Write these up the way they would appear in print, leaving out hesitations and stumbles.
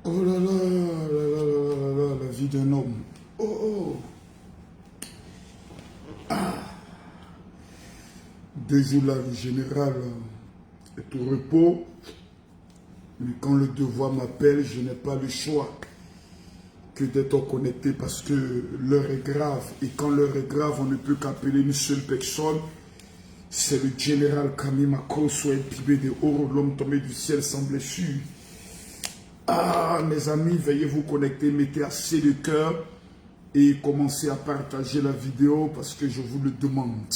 Oh là là, là, là, là, là, la vie d'un homme. Oh, oh. Désolé, le général est au repos. Mais quand le devoir m'appelle, je n'ai pas le choix que d'être connecté parce que l'heure est grave. Et quand l'heure est grave, on ne peut qu'appeler une seule personne. C'est le général Kami Makosso, impibé de Oro, l'homme tombé du ciel sans blessure. Ah, mes amis, veuillez vous connecter, mettez assez de cœur et commencez à partager la vidéo parce que je vous le demande.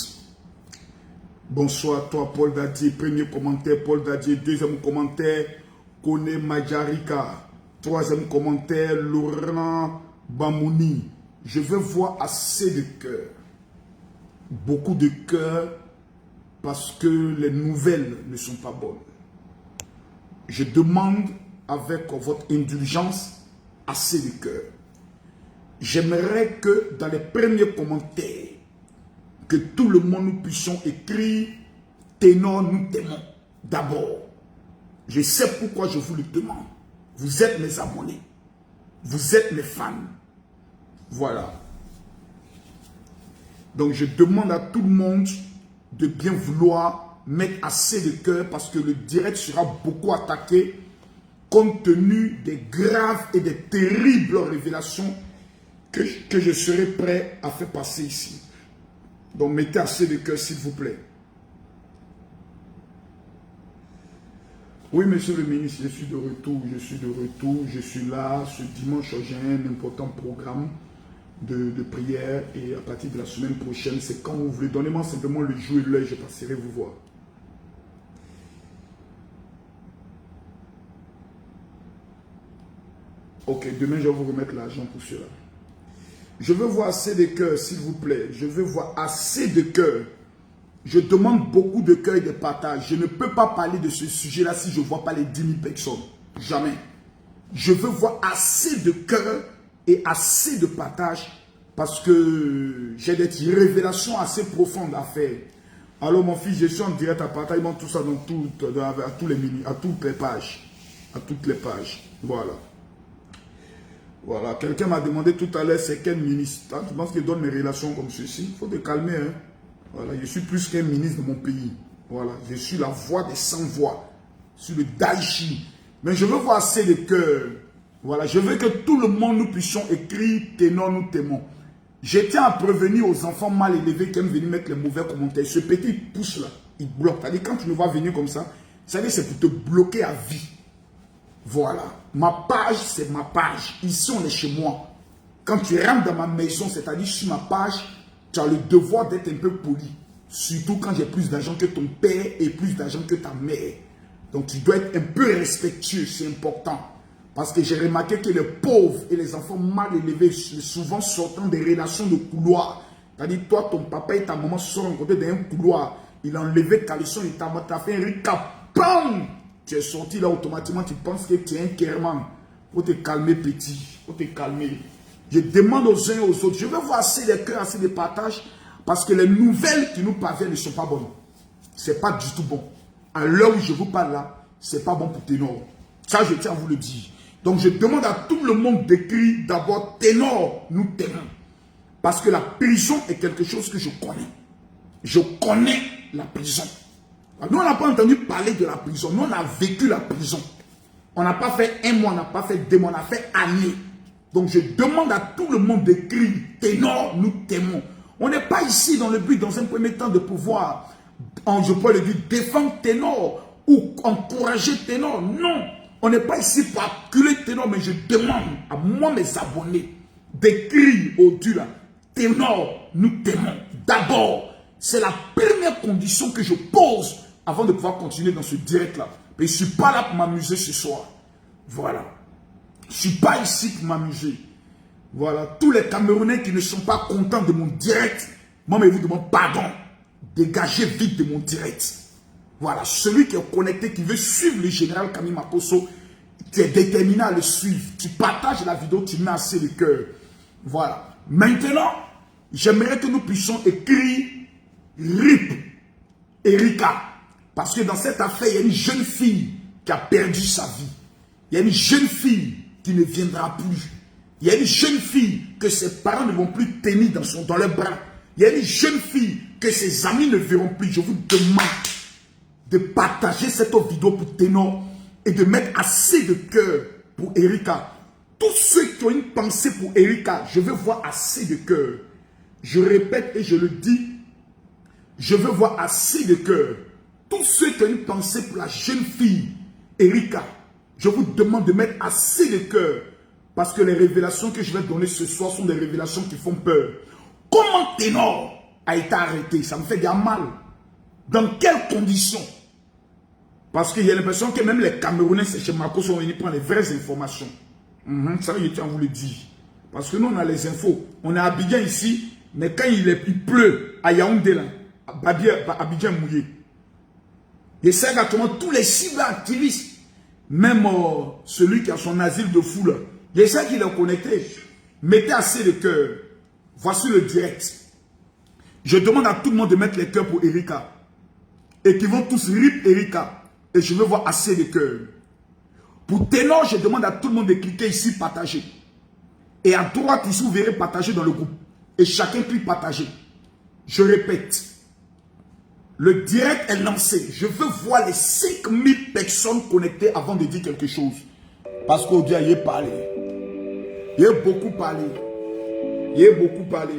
Bonsoir à toi, Paul Dadier. Premier commentaire, Paul Dadier. Deuxième commentaire, Kone Majarika. Troisième commentaire, Laurent Bamouni. Je veux voir assez de cœur. Beaucoup de cœur parce que les nouvelles ne sont pas bonnes. Je demande avec votre indulgence assez de cœur. J'aimerais que dans les premiers commentaires, que tout le monde nous puissions écrire « Ténor, nous t'aimons » d'abord. Je sais pourquoi je vous le demande. Vous êtes mes abonnés. Vous êtes mes fans. Voilà. Donc je demande à tout le monde de bien vouloir mettre assez de cœur parce que le direct sera beaucoup attaqué compte tenu des graves et des terribles révélations que je serai prêt à faire passer ici. Donc mettez assez de cœur s'il vous plaît. Oui, monsieur le ministre, je suis de retour, je suis là. Ce dimanche, j'ai un important programme de prière et à partir de la semaine prochaine, c'est quand vous voulez. Donnez-moi simplement le jour et l'heure, je passerai vous voir. Ok, demain, je vais vous remettre l'argent pour cela. Je veux voir assez de cœur, s'il vous plaît. Je veux voir assez de cœur. Je demande beaucoup de cœur et de partage. Je ne peux pas parler de ce sujet-là si je ne vois pas les 10 000 personnes. Jamais. Je veux voir assez de cœur et assez de partage parce que j'ai des révélations assez profondes à faire. Alors mon fils, je suis en direct à partager tout ça dans à toutes les pages. À toutes les pages. Voilà. Voilà, quelqu'un m'a demandé tout à l'heure c'est quel ministre. Tu penses qu'il donne mes relations comme ceci? Il faut te calmer. Hein? Voilà, je suis plus qu'un ministre de mon pays. Voilà, je suis la voix des sans-voix. Je suis le Daichi. Mais je veux voir assez de cœur. Voilà, je veux que tout le monde nous puissions écrire Ténor, nous t'aimons. Je tiens à prévenir aux enfants mal élevés qui aiment venir mettre les mauvais commentaires. Ce petit pouce là, il bloque. C'est-à-dire quand tu nous vois venir comme ça, c'est pour te bloquer à vie. Voilà, ma page, c'est ma page. Ici, on est chez moi. Quand tu rentres dans ma maison, c'est-à-dire sur ma page, tu as le devoir d'être un peu poli. Surtout quand j'ai plus d'argent que ton père et plus d'argent que ta mère. Donc, tu dois être un peu respectueux, c'est important. Parce que j'ai remarqué que les pauvres et les enfants mal élevés, souvent sortant des relations de couloir. C'est-à-dire, toi, ton papa et ta maman se sont rencontrés dans un couloir. Il a enlevé caleçon et t'a fait un recap. Bam! Tu es sorti là automatiquement, tu penses que tu es un Kerman. Faut te calmer, petit. Faut te calmer. Je demande aux uns et aux autres. Je veux voir assez de cœur, assez de partage. Parce que les nouvelles qui nous parviennent ne sont pas bonnes. C'est pas du tout bon. À l'heure où je vous parle là, c'est pas bon pour Ténor. Ça, je tiens à vous le dire. Donc, je demande à tout le monde d'écrire d'abord Ténor, nous t'aimons. Parce que la prison est quelque chose que je connais. Je connais la prison. Nous, on n'a pas entendu parler de la prison. Nous, on a vécu la prison. On n'a pas fait un mois, on n'a pas fait 2 mois, on a fait années. Donc, je demande à tout le monde d'écrire Ténor, nous t'aimons. On n'est pas ici dans le but, dans un premier temps, de pouvoir, je peux le dire, défendre Ténor ou encourager Ténor. Non, on n'est pas ici pour acculer Ténor, mais je demande à moi, mes abonnés, d'écrire au-dessus là, Ténor, nous t'aimons. D'abord, c'est la première condition que je pose avant de pouvoir continuer dans ce direct-là. Mais je ne suis pas là pour m'amuser ce soir. Voilà. Je ne suis pas ici pour m'amuser. Voilà. Tous les Camerounais qui ne sont pas contents de mon direct, moi, je vous demande pardon. Dégagez vite de mon direct. Voilà. Celui qui est connecté, qui veut suivre le général Kami Makosso, tu es déterminé à le suivre. Tu partages la vidéo, tu mets assez de cœur. Voilà. Maintenant, j'aimerais que nous puissions écrire RIP Erika. Parce que dans cette affaire, il y a une jeune fille qui a perdu sa vie. Il y a une jeune fille qui ne viendra plus. Il y a une jeune fille que ses parents ne vont plus tenir dans leurs bras. Il y a une jeune fille que ses amis ne verront plus. Je vous demande de partager cette vidéo pour Ténor et de mettre assez de cœur pour Erika. Tous ceux qui ont une pensée pour Erika, je veux voir assez de cœur. Je répète et je le dis, je veux voir assez de cœur. Tous ceux qui ont une pensée pour la jeune fille, Erika, je vous demande de mettre assez de cœur. Parce que les révélations que je vais donner ce soir sont des révélations qui font peur. Comment Ténor a été arrêté? Ça me fait bien mal. Dans quelles conditions? Parce qu'il y a l'impression que même les Camerounais, c'est chez Marco, sont venus prendre les vraies informations. Ça, je tiens à vous le dire. Parce que nous, on a les infos. On est à Abidjan ici, mais quand il pleut, à Yaoundé, là, à Abidjan mouillé. Et c'est exactement tous les cyberactivistes, même celui qui a son asile de fou, là, il y a ça qui l'a connecté. Mettez assez de cœur. Voici le direct. Je demande à tout le monde de mettre les cœurs pour Erika. Et qui vont tous rip Erika. Et je veux voir assez de cœur. Pour Ténor, je demande à tout le monde de cliquer ici, partager. Et à droite, ici, vous verrez partager dans le groupe. Et chacun clique partager. Je répète. Le direct est lancé. Je veux voir les 5000 personnes connectées avant de dire quelque chose. Parce qu'aujourd'hui, il a parlé. Il a beaucoup parlé. Il a beaucoup parlé.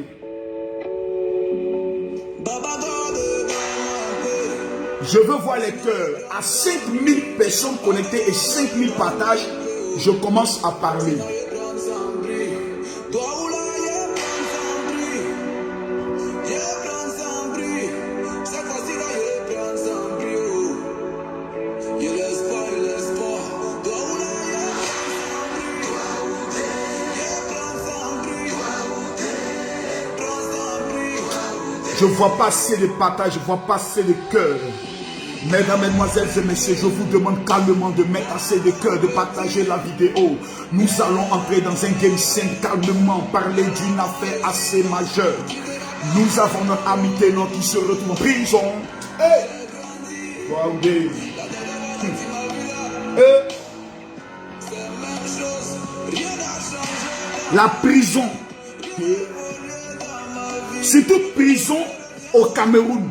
Je veux voir les cœurs. À 5000 personnes connectées et 5000 partages, je commence à parler. Je ne vois pas assez de partage, je ne vois pas assez de cœur. Mesdames, mesdemoiselles et messieurs, je vous demande calmement de mettre assez de cœur, de partager la vidéo. Nous allons entrer dans un game 5 calmement, parler d'une affaire assez majeure. Nous avons notre ami Ténor qui se retrouve en prison. Hey! La prison. C'est toute prison au Cameroun.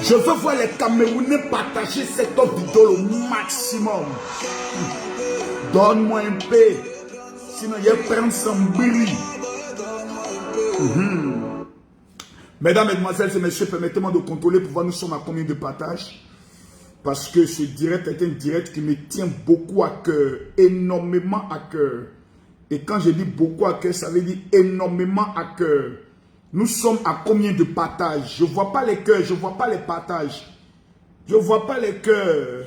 Je veux voir les Camerounais partager cette vidéo au maximum. Donne-moi un peu. Sinon, il prend son bris. Mesdames, mesdemoiselles et messieurs, permettez-moi de contrôler pour voir nous sommes à combien de partages. Parce que ce direct est un direct qui me tient beaucoup à cœur, énormément à cœur. Et quand je dis beaucoup à cœur, ça veut dire énormément à cœur. Nous sommes à combien de partages? Je ne vois pas les cœurs, je ne vois pas les partages. Je ne vois pas les cœurs.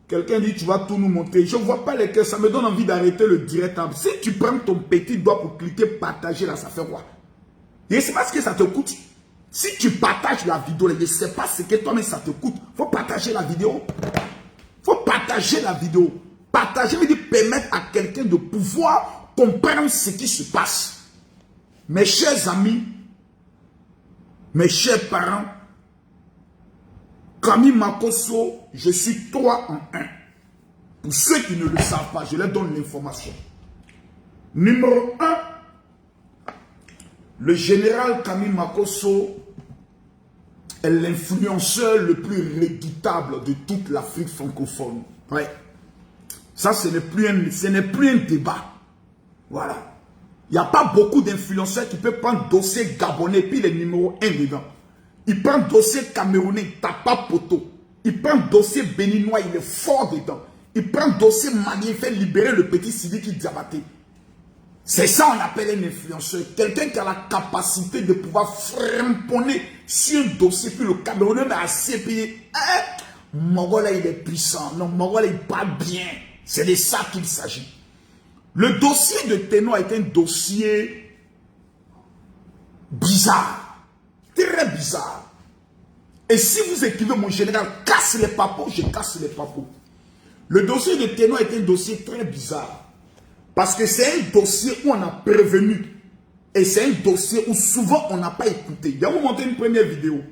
Quelqu'un dit, tu vas tout nous montrer. Je ne vois pas les cœurs, ça me donne envie d'arrêter le direct. Si tu prends ton petit doigt pour cliquer, partager, là, ça fait quoi? Je ne sais pas ce que ça te coûte. Si tu partages la vidéo, je ne sais pas ce que toi-même ça te coûte. Il faut partager la vidéo. Il faut partager la vidéo. Partager veut dire permettre à quelqu'un de pouvoir comprendre ce qui se passe. Mes chers amis, mes chers parents, Camille Makosso, je suis 3 en 1. Pour ceux qui ne le savent pas, je leur donne l'information. Numéro 1, le général Camille Makosso est l'influenceur le plus redoutable de toute l'Afrique francophone. Ouais. Ça, ce n'est plus un débat. Voilà. Il n'y a pas beaucoup d'influenceurs qui peuvent prendre dossier gabonais puis les numéros 1 dedans. Il prend dossier camerounais, il tape pas poteau. Il prend dossier béninois, il est fort dedans. Il prend dossier malien, il fait libérer le petit Sidiki Diabaté. C'est ça on appelle un influenceur. Quelqu'un qui a la capacité de pouvoir framponner sur un dossier, puis le Camerounais est assez payé. Mongola il est puissant. Non, Mongola il parle bien. C'est de ça qu'il s'agit. Le dossier de Ténor est un dossier bizarre. Très bizarre. Et si vous écrivez mon général, casse les papos, je casse les papos. Le dossier de Ténor est un dossier très bizarre. Parce que c'est un dossier où on a prévenu Et c'est un dossier où souvent on n'a pas écouté. Je vais vous montrer une première vidéo.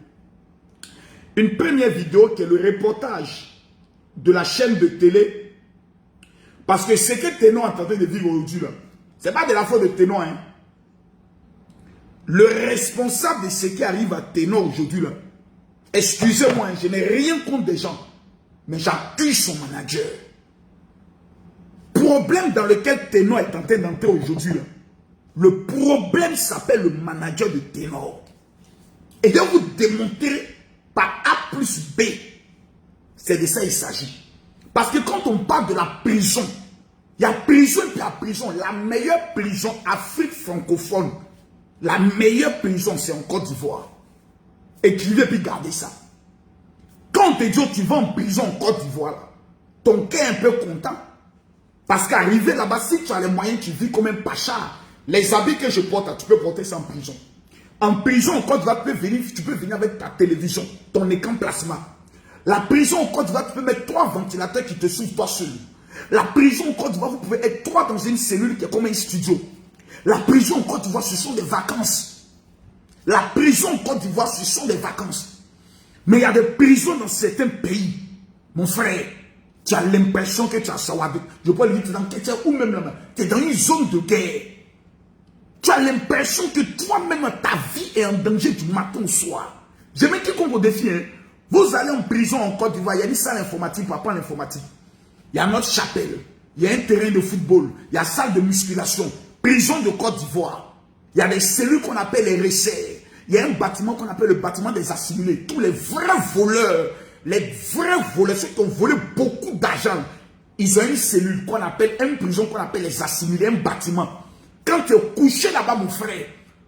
Une première vidéo qui est le reportage de la chaîne de télé. Parce que ce que Ténor est en train de vivre aujourd'hui, ce n'est pas de la faute de Ténor. Hein. Le responsable de ce qui arrive à Ténor aujourd'hui, excusez-moi, je n'ai rien contre des gens, mais j'accuse son manager. Problème dans lequel Ténor est en train d'entrer aujourd'hui, le problème s'appelle le manager de Ténor. Et de vous démontrer par A plus B, c'est de ça qu'il s'agit. Parce que quand on parle de la prison, il y a prison et puis il y a prison. La meilleure prison, Afrique francophone, la meilleure prison, c'est en Côte d'Ivoire. Écrivez et puis gardez ça. Quand on te dit que tu vas en prison en Côte d'Ivoire, ton cœur est un peu content. Parce qu'arriver là-bas, si tu as les moyens, tu vis comme un pacha. Les habits que je porte, tu peux porter ça en prison. En prison en Côte d'Ivoire, tu peux venir avec ta télévision, ton écran plasma. La prison en Côte d'Ivoire, tu peux mettre 3 ventilateurs qui te suivent toi seul. La prison en Côte d'Ivoire, vous pouvez être 3 dans une cellule qui est comme un studio. La prison en Côte d'Ivoire, ce sont des vacances. La prison en Côte d'Ivoire, ce sont des vacances. Mais il y a des prisons dans certains pays. Mon frère, tu as l'impression que tu as Sawadé. Je peux le dire, tu es dans Kétia ou même là-bas. Tu es dans une zone de guerre. Tu as l'impression que toi-même, ta vie est en danger du matin au soir. Je mets quiconque au défi. Hein. Vous allez en prison en Côte d'Ivoire, il y a une salle informatique, pour apprendre l'informatique. Il y a notre chapelle, il y a un terrain de football, il y a une salle de musculation, prison de Côte d'Ivoire. Il y a des cellules qu'on appelle les resserres. Il y a un bâtiment qu'on appelle le bâtiment des assimilés. Tous les vrais voleurs, ceux qui ont volé beaucoup d'argent, ils ont une cellule qu'on appelle, une prison qu'on appelle les assimilés, un bâtiment. Quand tu es couché là-bas, mon frère,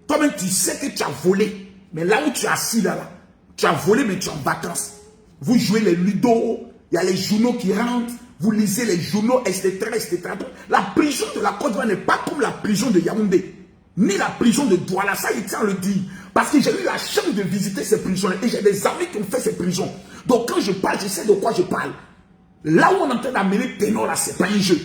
toi-même tu sais que tu as volé. Mais là où tu es assis là, tu as volé mais tu es en vacances. Vous jouez les ludo, il y a les journaux qui rentrent, vous lisez les journaux, etc., etc. La prison de la Côte d'Ivoire n'est pas comme la prison de Yaoundé, ni la prison de Douala, ça il tient à le dire. Parce que j'ai eu la chance de visiter ces prisons et j'ai des amis qui ont fait ces prisons. Donc quand je parle, je sais de quoi je parle. Là où on est en train d'amener Ténor là, c'est pas un jeu.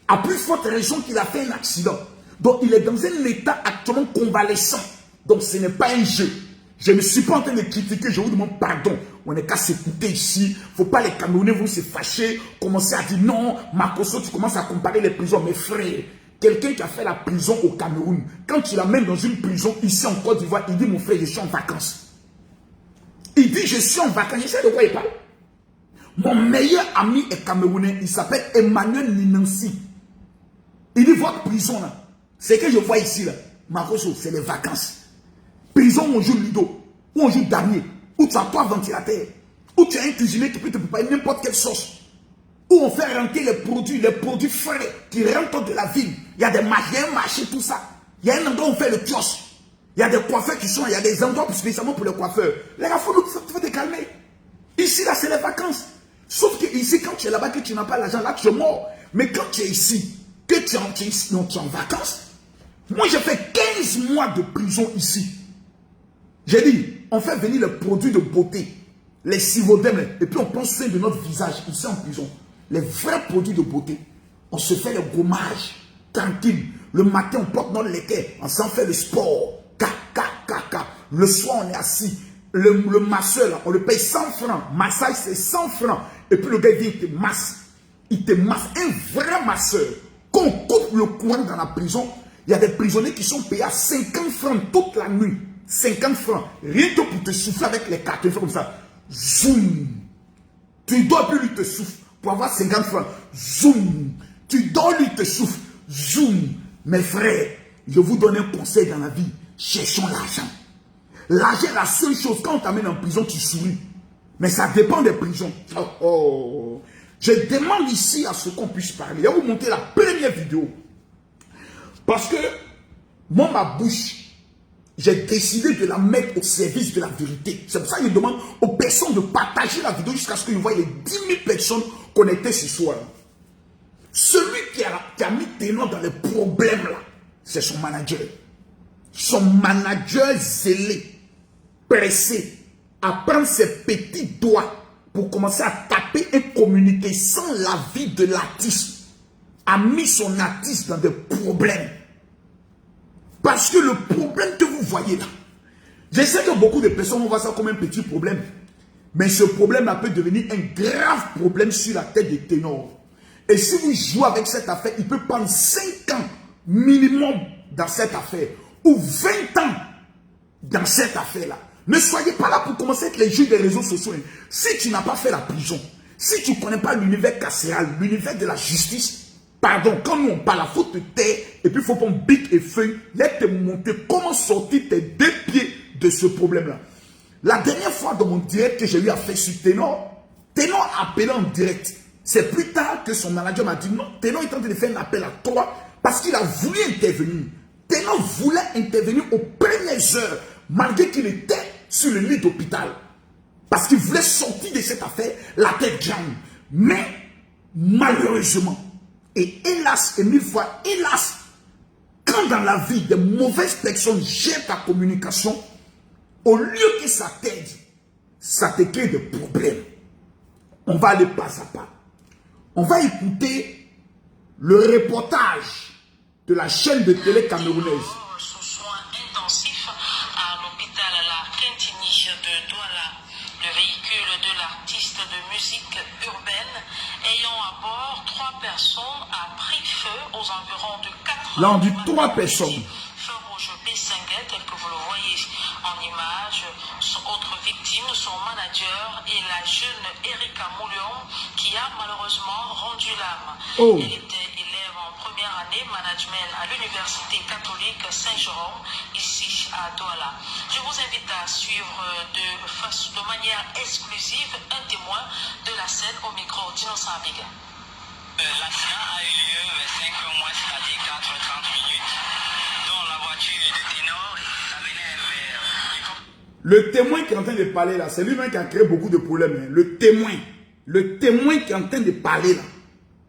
À plus forte raison qu'il a fait un accident. Donc il est dans un état actuellement convalescent. Donc ce n'est pas un jeu. Je ne suis pas en train de critiquer, je vous demande pardon. On n'est qu'à s'écouter ici. Il ne faut pas les Camerounais vont se fâcher, commencer à dire non, Makosso, tu commences à comparer les prisons. Mes frères, quelqu'un qui a fait la prison au Cameroun, quand tu l'amènes dans une prison ici en Côte d'Ivoire, il dit mon frère, je suis en vacances. Il dit je suis en vacances. Je sais de quoi il parle. Mon meilleur ami est camerounais, il s'appelle Emmanuel Ninansi. Il dit votre prison là, ce que je vois ici là, Makosso, c'est les vacances. Prison où on joue Ludo, où on joue Damier, où tu as 3 ventilateurs, où tu as un cuisinier qui peut te préparer n'importe quelle sauce, où on fait rentrer les produits frais qui rentrent de la ville. Il y a des marchés, tout ça. Il y a un endroit où on fait le kiosque. Il y a des coiffeurs qui sont là, il y a des endroits spécialement pour les coiffeurs. Les gars, il faut te calmer. Ici, là, c'est les vacances. Sauf que ici, quand tu es là-bas, que tu n'as pas l'argent, là, tu es mort. Mais quand tu es ici, que tu es en vacances, moi, j'ai fait 15 mois de prison ici. J'ai dit, on fait venir les produits de beauté, les sivodèmes, et puis on prend soin de notre visage ici en prison. Les vrais produits de beauté. On se fait le gommage, tranquille. Le matin, on porte notre lait, on s'en fait le sport. Le soir, on est assis. Le masseur, là, on le paye 100 francs. Massage, c'est 100 francs. Et puis le gars vient, il te masse. Il te masse. Un vrai masseur. Quand on coupe le courant dans la prison, il y a des prisonniers qui sont payés à 50 francs toute la nuit. 50 francs. Rien que pour te souffler avec les cartes comme ça. Zoom. Tu dois plus lui te souffler pour avoir 50 francs. Zoom. Tu dois lui te souffler. Zoom. Mes frères, je vous donne un conseil dans la vie. Cherchons l'argent. L'argent est la seule chose. Quand on t'amène en prison, tu souris. Mais ça dépend des prisons. Oh. Je demande ici à ce qu'on puisse parler. Je vais vous montrer la première vidéo. Parce que moi, ma bouche, j'ai décidé de la mettre au service de la vérité. C'est pour ça que je demande aux personnes de partager la vidéo jusqu'à ce qu'ils voient les 10 000 personnes connectées ce soir. Celui qui a mis Ténor dans les problèmes là, c'est son manager. Son manager zélé, pressé, à prendre ses petits doigts pour commencer à taper et communiquer sans l'avis de l'artiste, a mis son artiste dans des problèmes. Parce que le problème que vous voyez là, je sais que beaucoup de personnes vont voir ça comme un petit problème. Mais ce problème peut devenir un grave problème sur la tête des ténors. Et si vous jouez avec cette affaire, il peut prendre 5 ans minimum dans cette affaire. Ou 20 ans dans cette affaire-là. Ne soyez pas là pour commencer avec les jeux des réseaux sociaux. Si tu n'as pas fait la prison, si tu ne connais pas l'univers carcéral, l'univers de la justice, pardon, quand nous on parle, il faut te taire et puis il faut prendre bic et feuille, laisse te montrer comment sortir tes 2 pieds de ce problème-là. La dernière fois dans mon direct que j'ai eu à faire sur Ténor, Ténor a appelé en direct. C'est plus tard que son manager m'a dit non, Ténor est en train de faire un appel à toi parce qu'il a voulu intervenir. Ténor voulait intervenir aux premières heures, malgré qu'il était sur le lit d'hôpital. Parce qu'il voulait sortir de cette affaire, la tête grande. Mais, malheureusement, et hélas, et 1000 fois, hélas, quand dans la vie, des mauvaises personnes gèrent ta communication, au lieu que ça t'aide, ça te crée des problèmes. On va aller pas à pas. On va écouter le reportage de la chaîne de télé camerounaise. Sous soins intensifs à l'hôpital La Quintinie de Douala, le véhicule de l'artiste de musique urbaine ayant à bord 3 personnes a pris feu aux environs de 4 heures. Là on dit 3 personnes. Feu rouge Bessenguet, tel que vous le voyez en image. Autre victime, son manager et la jeune Erika Moulion qui a malheureusement rendu l'âme. Oh. Elle était élève en première année management à l'université catholique Saint-Jérôme, ici à Douala. Je vous invite à suivre de manière exclusive un témoin de la scène au micro d'Innocent Abiga. L'accident a eu lieu 5 mois, c'est-à-dire 4h30 minutes, dont la voiture de Ténor, ça venait vers... Le témoin qui est en train de parler là, c'est lui-même qui a créé beaucoup de problèmes. Hein. Le témoin qui est en train de parler là,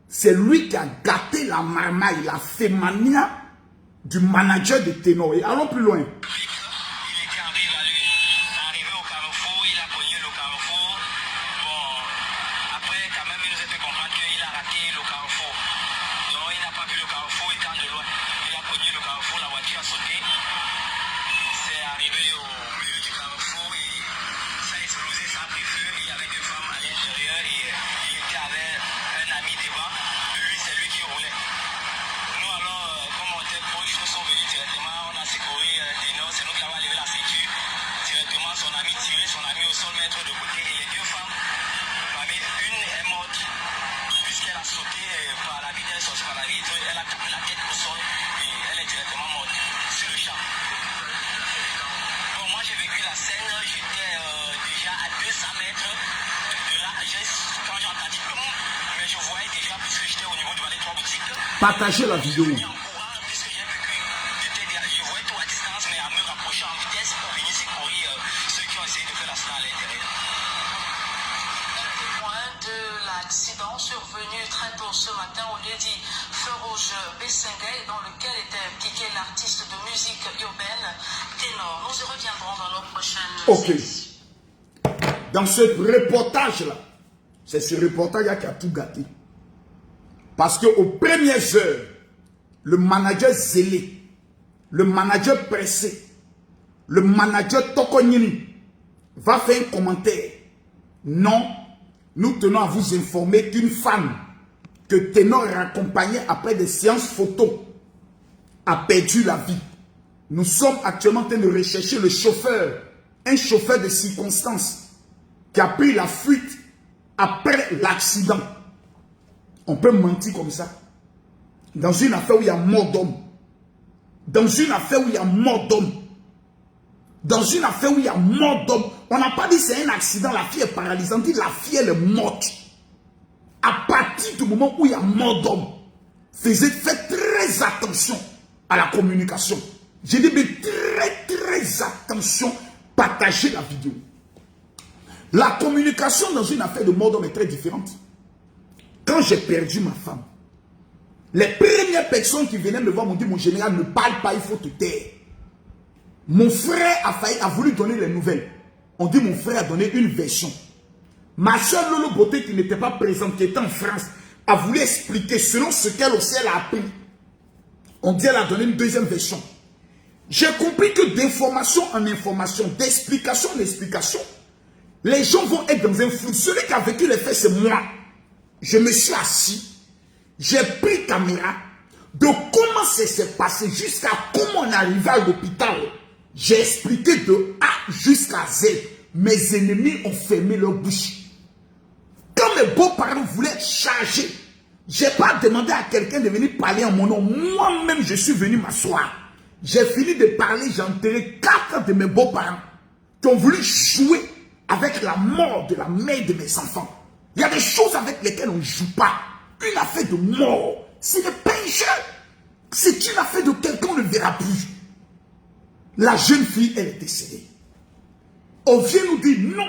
c'est lui qui a gâté la marmaille, la fémania du manager de Ténor. Et allons plus loin. Il était en rive à lui. Arrivé au carrefour, il a cogné le carrefour. Bon, après, quand même, il nous a fait comprendre qu'il a raté le carrefour. Donc, il n'a pas vu le carrefour étant de loin. Il a cogné le carrefour, la voiture a sauté. C'est arrivé au milieu du carrefour et ça a explosé, ça a pris feu. Il y avait 2 femmes à l'intérieur et il était avec un ami devant. Lui, c'est lui qui roulait. Nous, alors, comme on était proches, nous sommes venus directement. On a secouru Ténor, c'est nous qui avons levé la ceinture. Directement, son ami tiré, son ami au sol, mettre de côté. Et les 2 femmes, parmi une est morte, puisqu'elle a sauté par la vitre, elle est sortie par la vitre, elle a tapé la tête au sol et elle est directement morte sur le champ. Bon, moi j'ai vécu la scène, j'étais déjà à 200 mètres de là. Quand j'ai entendu tout, mais je voyais déjà, puisque j'étais au niveau devant les 3 boutiques. Partagez la vidéo. En courant, puisque j'ai vécu, je voyais tout à distance, mais en me rapprochant en vitesse pour venir secourir ceux qui ont essayé de faire l'accident à l'intérieur. Témoin de l'accident survenu très tôt ce matin au lieu-dit Feu Rouge Bessenguet, dans lequel était impliqué l'artiste de musique urbaine Ténor. Nous y reviendrons dans nos prochaines émissions. Dans ce reportage-là, c'est ce reportage-là qui a tout gâté. Parce qu'aux premières heures, le manager zélé, le manager pressé, le manager Tokonini va faire un commentaire. Non, nous tenons à vous informer qu'une femme que Ténor accompagnait après des séances photos a perdu la vie. Nous sommes actuellement en train de rechercher le chauffeur, un chauffeur de circonstance qui a pris la fuite après l'accident. On peut mentir comme ça. Dans une affaire où il y a mort d'homme. Dans une affaire où il y a mort d'homme. Dans une affaire où il y a mort d'homme. On n'a pas dit c'est un accident, la fille est paralysée. On dit la fille elle est morte. À partir du moment où il y a mort d'homme, faites très attention à la communication. J'ai dit mais très attention, partagez la vidéo. La communication dans une affaire de mort d'homme est très différente. Quand j'ai perdu ma femme, les premières personnes qui venaient me voir m'ont dit mon général ne parle pas, il faut te taire. Mon frère a voulu donner les nouvelles. On dit mon frère a donné une version. Ma soeur Lolo Beauté qui n'était pas présente, qui était en France, a voulu expliquer selon ce qu'elle aussi elle a appris. On dit elle a donné une deuxième version. J'ai compris que d'information en information, d'explication en explication, les gens vont être dans un flou. Celui qui a vécu les faits, c'est moi. Je me suis assis, j'ai pris caméra de comment ça s'est passé jusqu'à comment on est arrivé à l'hôpital. J'ai expliqué de A jusqu'à Z. Mes ennemis ont fermé leur bouche. Quand mes beaux-parents voulaient charger, je n'ai pas demandé à quelqu'un de venir parler en mon nom. Moi-même, je suis venu m'asseoir. J'ai fini de parler, j'ai enterré 4 de mes beaux-parents qui ont voulu jouer avec la mort de la mère de mes enfants. Il y a des choses avec lesquelles on ne joue pas. Une affaire de mort, c'est des péchés. C'est une affaire de quelqu'un, on ne le verra plus. La jeune fille, elle est décédée. On vient nous dire non,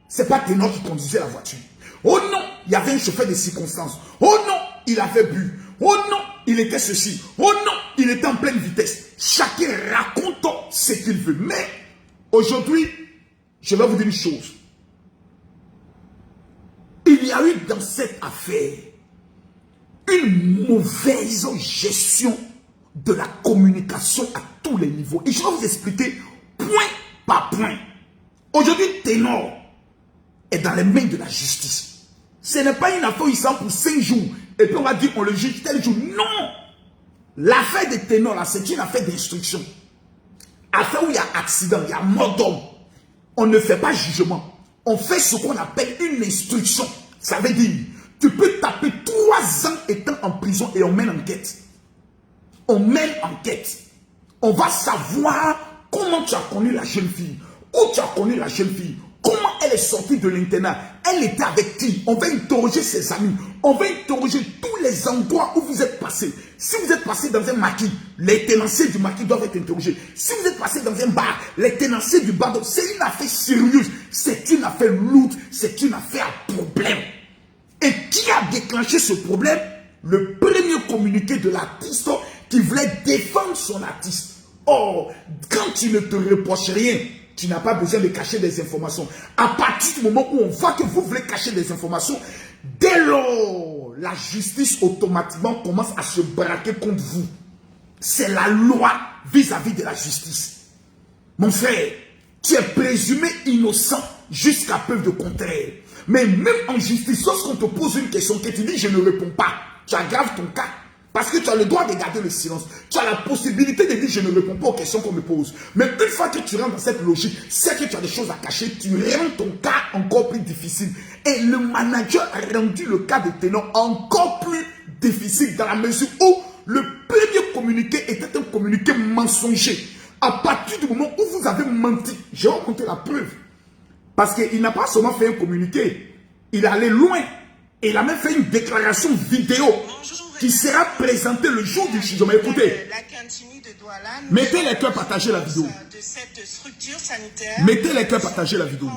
c'est pas Ténor qui conduisait la voiture. Oh non, il y avait un chauffeur de circonstance. Oh non, il avait bu. Oh non, il était ceci. Oh non, il était en pleine vitesse. Chacun raconte ce qu'il veut. Mais aujourd'hui, je vais vous dire une chose. Il y a eu dans cette affaire une mauvaise gestion de la communication à tous les niveaux. Et je vais vous expliquer point par point. Aujourd'hui, Ténor est dans les mains de la justice. Ce n'est pas une affaire où il s'en pour 5 jours. Et puis on va dire on le juge tel jour. Non! L'affaire de Ténor, là, c'est une affaire d'instruction. Affaire où il y a accident, il y a mort d'homme. On ne fait pas jugement. On fait ce qu'on appelle une instruction. Ça veut dire, tu peux taper 3 ans étant en prison et on mène enquête. On mène enquête. On va savoir comment tu as connu la jeune fille. Où tu as connu la jeune fille. Comment elle est sortie de l'internat. Elle était avec qui? On va interroger ses amis. On va interroger tous les endroits où vous êtes passé. Si vous êtes passé dans un maquis, les tenanciers du maquis doivent être interrogés. Si vous êtes passé dans un bar, les tenanciers du bar, c'est une affaire sérieuse. C'est une affaire lourde. C'est une affaire à problème. Et qui a déclenché ce problème? Le premier communiqué de l'artiste qui voulait défendre son artiste. Or, quand tu ne te reproches rien, tu n'as pas besoin de cacher des informations. À partir du moment où on voit que vous voulez cacher des informations, dès lors, la justice automatiquement commence à se braquer contre vous. C'est la loi vis-à-vis de la justice. Mon frère, tu es présumé innocent jusqu'à preuve de contraire. Mais même en justice, lorsqu'on te pose une question que tu dis je ne réponds pas, tu aggraves ton cas. Parce que tu as le droit de garder le silence. Tu as la possibilité de dire je ne réponds pas aux questions qu'on me pose. Mais une fois que tu rentres dans cette logique, c'est que tu as des choses à cacher, tu rends ton cas encore plus difficile. Et le manager a rendu le cas de Ténor encore plus difficile dans la mesure où le premier communiqué était un communiqué mensonger. À partir du moment où vous avez menti, j'ai rencontré la preuve. Parce qu'il n'a pas seulement fait un communiqué, il est allé loin. Et il a même fait une déclaration vidéo qui sera présentée le jour du jugement. Écoutez, mettez les cœurs, partagez la vidéo. Mettez les cœurs, partagez la vidéo.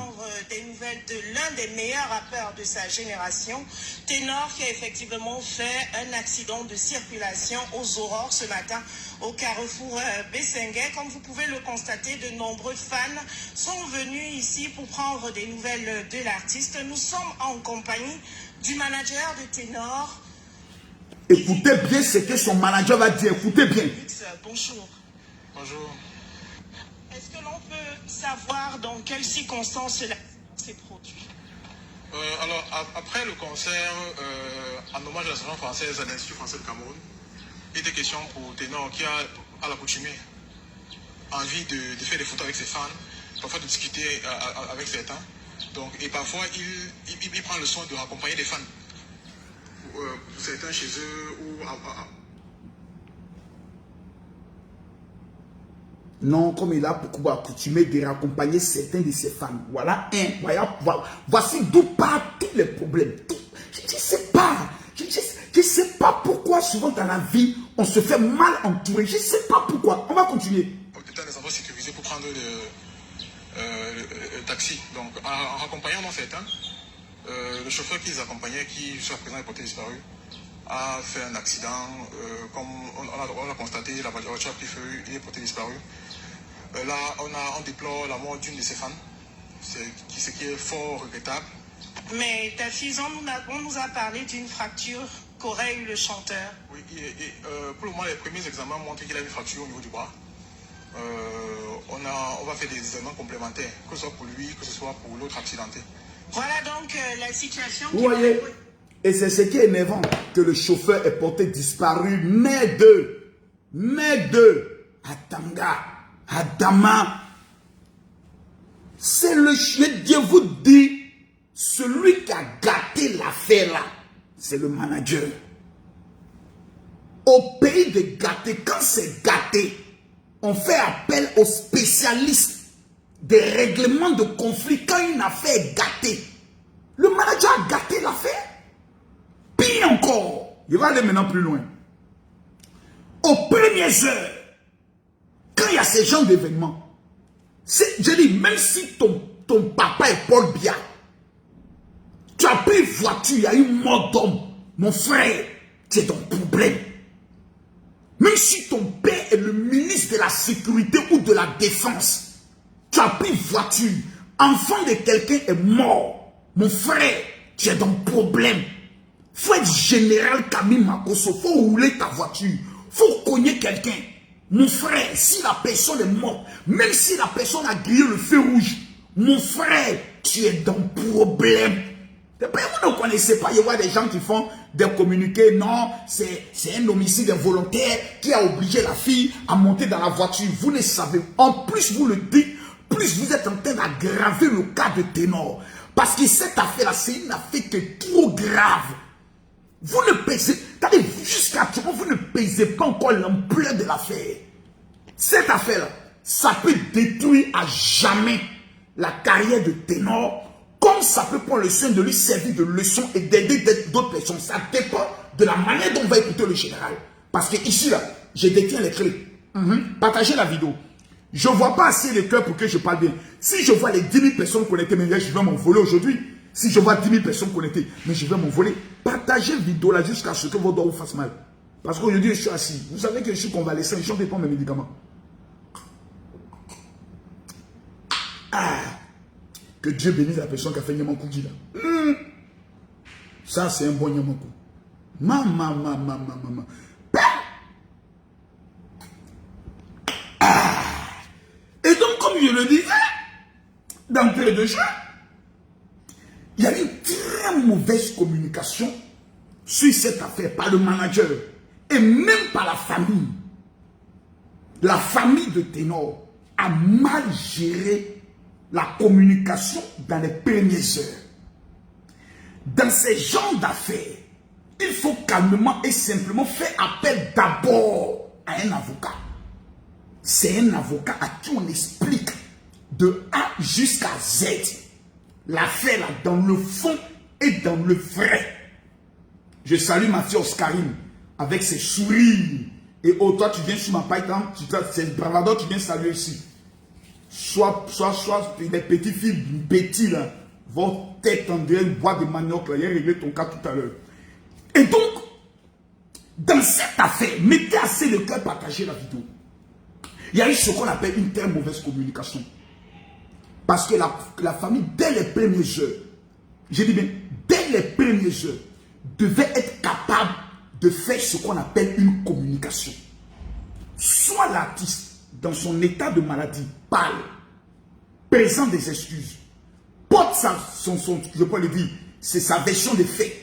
Des nouvelles de l'un des meilleurs rappeurs de sa génération, Ténor, qui a effectivement fait un accident de circulation aux aurores ce matin au carrefour Bessenguet. Comme vous pouvez le constater, de nombreux fans sont venus ici pour prendre des nouvelles de l'artiste. Nous sommes en compagnie du manager de Ténor. Écoutez bien ce que son manager va dire. Écoutez bien. Bonjour. Bonjour. Est-ce que l'on peut savoir dans quelles circonstances cela s'est produit? Alors, après le concert, en hommage à la chanson française à l'Institut français de Cameroun, il était question pour Ténor qui a à l'accoutumée envie de faire des photos avec ses fans, parfois de discuter avec certains. Donc, et parfois, il prend le soin de raccompagner les fans. Pour certains chez eux ou Non, comme il a beaucoup accoutumé de raccompagner certains de ses fans. Voilà un. Voilà. Voici d'où partent tous les problèmes. Je ne sais pas. Je ne sais pas pourquoi souvent dans la vie, on se fait mal entourer. Je ne sais pas pourquoi. On va continuer. Peut-être des endroits sécurisés pour prendre le taxi. Donc, en raccompagnant dans certains, le chauffeur qui les accompagnait, qui jusqu'à présent est porté disparu, a fait un accident. Comme on a constaté, la voiture a pris feu, il est porté disparu. Là, on déplore la mort d'une de ses fans, ce qui est fort regrettable. Mais ta fille, on nous a parlé d'une fracture qu'aurait eu le chanteur. Oui, pour le moment, les premiers examens montrent qu'il a une fracture au niveau du bras. on va faire des événements complémentaires, que ce soit pour lui, que ce soit pour l'autre accidenté. Voilà donc la situation. Vous voyez, et c'est ce qui est énervant, que le chauffeur est porté disparu, mai 2, à Tanga, à Dama. C'est le chien, Dieu vous dit, celui qui a gâté l'affaire là, c'est le manager. Au pays de gâter, quand c'est gâté, on fait appel aux spécialistes des règlements de conflit quand une affaire est gâtée. Le manager a gâté l'affaire. Pire encore, il va aller maintenant plus loin. Aux premières heures, quand il y a ce genre d'événements, je dis, même si ton papa est Paul Biya, tu as pris une voiture, il y a une mort d'homme, mon frère, tu es dans le problème. Même si ton père est le ministre de la sécurité ou de la défense, tu as pris une voiture, enfant de quelqu'un est mort, mon frère, tu es dans le problème. Il faut être général Camille Makosso, il faut rouler ta voiture, il faut cogner quelqu'un. Mon frère, si la personne est morte, même si la personne a grillé le feu rouge, mon frère, tu es dans le problème. Vous ne connaissez pas, il y a des gens qui font des communiqués, non, c'est un homicide involontaire qui a obligé la fille à monter dans la voiture. Vous ne savez, en plus vous le dites, plus vous êtes en train d'aggraver le cas de Ténor. Parce que cette affaire-là, c'est une affaire qui est trop grave. Vous ne pesez, jusqu'à actuellement, vous ne pesez pas encore l'ampleur de l'affaire. Cette affaire-là, ça peut détruire à jamais la carrière de Ténor, comme ça peut prendre le soin de lui servir de leçon et d'aider d'autres personnes. Ça dépend de la manière dont on va écouter le général. Parce que ici, là, je détiens les clés. Partagez la vidéo. Je ne vois pas assez de cœur pour que je parle bien. Si je vois les 10 000 personnes connectées, mais je vais m'envoler aujourd'hui. Si je vois 10 000 personnes connectées, mais je vais m'envoler. Partagez la vidéo là jusqu'à ce que vos doigts vous fassent mal. Parce qu'aujourd'hui, je suis assis. Vous savez que je suis convalescent, je ne prends pas mes médicaments. Ah, que Dieu bénisse la personne qui a fait Nyamakou là. Ça, c'est un bon Nyamakou. Maman. Et donc, comme je le disais, d'entrée de jeu, il y a une très mauvaise communication sur cette affaire par le manager et même par la famille. La famille de Ténor a mal géré la communication dans les premières heures. Dans ces genres d'affaires, il faut calmement et simplement faire appel d'abord à un avocat. C'est un avocat à qui on explique de A jusqu'à Z l'affaire là, dans le fond et dans le vrai. Je salue ma fille Oscarine avec ses sourires. Et oh, toi tu viens sur ma paille, c'est bravado, tu viens saluer ici. Soit les petites filles bêtises là, vont tête en derrière une boîte de manioc là, il a réglé ton cas tout à l'heure. Et donc, dans cette affaire, mettez assez de cœur, partagez la vidéo. Il y a eu ce qu'on appelle une très mauvaise communication. Parce que la famille, dès les premières heures, je dis bien, dès les premières heures, devait être capable de faire ce qu'on appelle une communication. Soit l'artiste, dans son état de maladie, parle, présente des excuses, porte je peux le dire, c'est sa version des faits,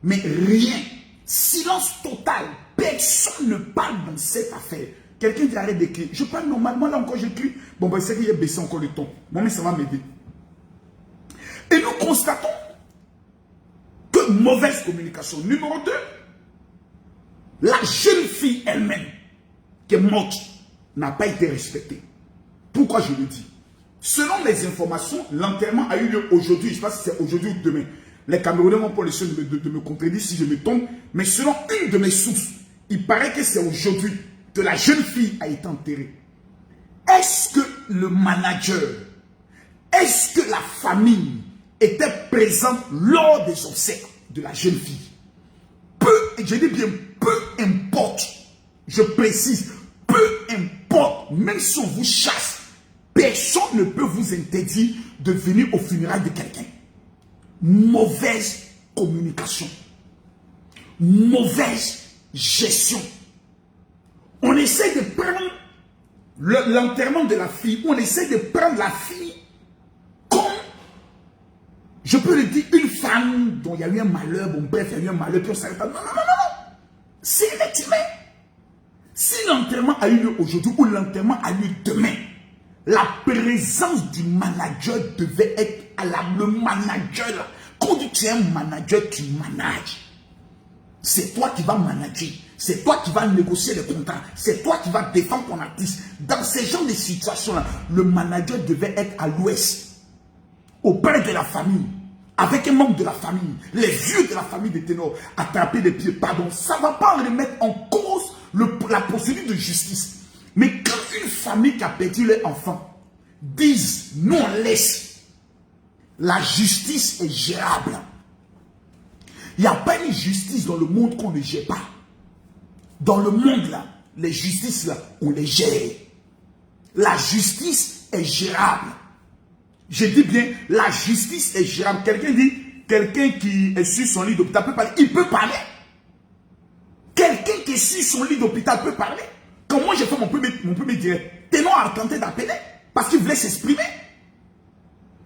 mais rien, silence total, personne ne parle dans cette affaire. Quelqu'un qui arrête d'écrire, je parle normalement, là encore j'écris, bon ben c'est qu'il a baissé encore le ton, moi mais ça va m'aider. Et nous constatons que mauvaise communication. Numéro 2, la jeune fille elle-même, qui est morte, n'a pas été respectée. Pourquoi je le dis? Selon les informations, l'enterrement a eu lieu aujourd'hui. Je ne sais pas si c'est aujourd'hui ou demain. Les Camerounais vont pour le soin de me contredire si je me trompe. Mais selon une de mes sources, il paraît que c'est aujourd'hui que la jeune fille a été enterrée. Est-ce que le manager, est-ce que la famille était présente lors des obsèques de la jeune fille? Je dis bien, peu importe, je précise, peu importe, même si on vous chasse, personne ne peut vous interdire de venir au funérail de quelqu'un. Mauvaise communication, mauvaise gestion. On essaie de prendre l'enterrement de la fille, on essaie de prendre la fille comme, je peux le dire, une femme dont il y a eu un malheur, bon bref, il y a eu un malheur, puis on s'arrête pas. Non, non, non, non, non. C'est un être humain. Si l'enterrement a eu lieu aujourd'hui ou l'enterrement a lieu demain, la présence du manager devait être à le manager là. Quand tu es un manager, tu manages. C'est toi qui vas manager. C'est toi qui vas négocier les contrats. C'est toi qui vas défendre ton artiste. Dans ces genres de situations-là, le manager devait être à l'ouest, auprès de la famille, avec un membre de la famille, les vieux de la famille des ténors, attraper les pieds. Pardon, ça ne va pas remettre en cause la procédure de justice. Mais quand une famille qui a perdu les enfants disent, nous on laisse, la justice est gérable. Il n'y a pas une justice dans le monde qu'on ne gère pas. Dans le monde là, les justices là, on les gère. La justice est gérable. Je dis bien, la justice est gérable. Quelqu'un dit, quelqu'un qui est sur son lit d'hôpital peut parler. Il peut parler. Quelqu'un qui est sur son lit d'hôpital peut parler. Quand moi j'ai fait mon premier direct, Ténor a tenté d'appeler parce qu'il voulait s'exprimer.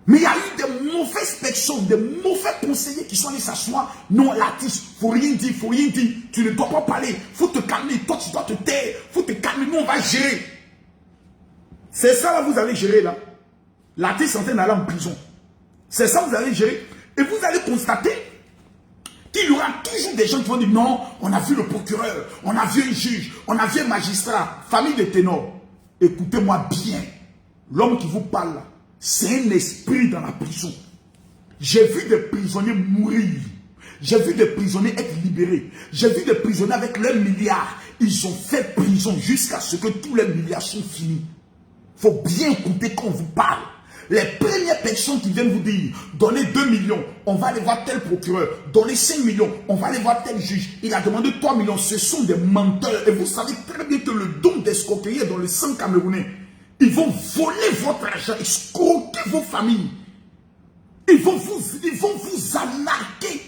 Mais il y a eu des mauvaises personnes, des mauvais conseillers qui sont allés s'asseoir. Non, l'artiste, faut rien dire, faut rien dire. Tu ne dois pas parler, faut te calmer. Toi, tu dois te taire, faut te calmer. Nous, on va gérer. C'est ça, là, vous allez gérer, là. L'artiste est en train d'aller en prison. C'est ça, vous allez gérer. Et vous allez constater qu'il y aura toujours des gens qui vont dire non, on a vu le procureur, on a vu un juge, on a vu un magistrat, famille de ténors. Écoutez-moi bien. L'homme qui vous parle là, c'est un esprit dans la prison. J'ai vu des prisonniers mourir. J'ai vu des prisonniers être libérés. J'ai vu des prisonniers avec leurs milliards. Ils ont fait prison jusqu'à ce que tous les milliards sont finis. Il faut bien écouter quand on vous parle. Les premières personnes qui viennent vous dire, donnez 2 millions, on va aller voir tel procureur. Donnez 5 millions, on va aller voir tel juge. Il a demandé 3 millions. Ce sont des menteurs. Et vous savez très bien que le don d'escroquerie est dans le sang camerounais. Ils vont voler votre argent, escroquer vos familles. Ils vont vous arnaquer.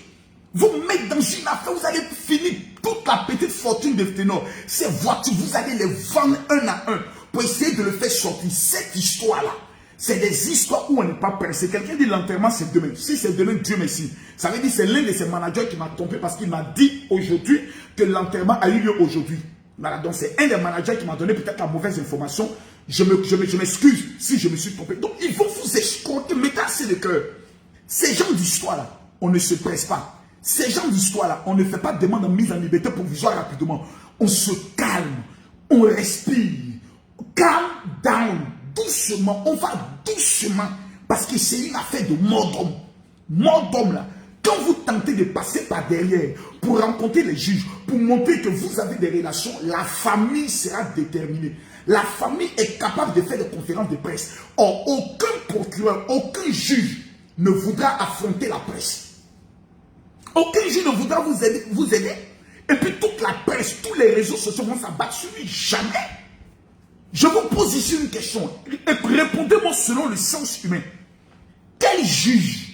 Vous mettre dans une affaire, vous allez finir toute la petite fortune de ténor. Ces voitures, vous allez les vendre un à un pour essayer de le faire sortir. Cette histoire-là, c'est des histoires où on n'est pas pressé. Quelqu'un dit l'enterrement c'est demain. Si c'est demain, Dieu merci. Ça veut dire que c'est l'un de ces managers qui m'a trompé parce qu'il m'a dit aujourd'hui que l'enterrement a eu lieu aujourd'hui. Voilà, donc c'est un des managers qui m'a donné peut-être la mauvaise information. Je m'excuse si je me suis trompé. Donc, ils vont vous escroquer, mettez assez de cœur. Ces gens d'histoire-là, on ne se presse pas. Ces gens d'histoire-là, on ne fait pas de demande de mise en liberté provisoire rapidement. On se calme, on respire. Calm down, doucement. On va doucement parce que c'est une affaire de mort d'homme. Mort d'homme, là. Quand vous tentez de passer par derrière pour rencontrer les juges, pour montrer que vous avez des relations, la famille sera déterminée. La famille est capable de faire des conférences de presse. Or, aucun procureur, aucun juge ne voudra affronter la presse. Aucun juge ne voudra vous aider. Et puis toute la presse, tous les réseaux sociaux vont s'abattre sur lui. Jamais. Je vous pose ici une question. Répondez-moi selon le sens humain. Quel juge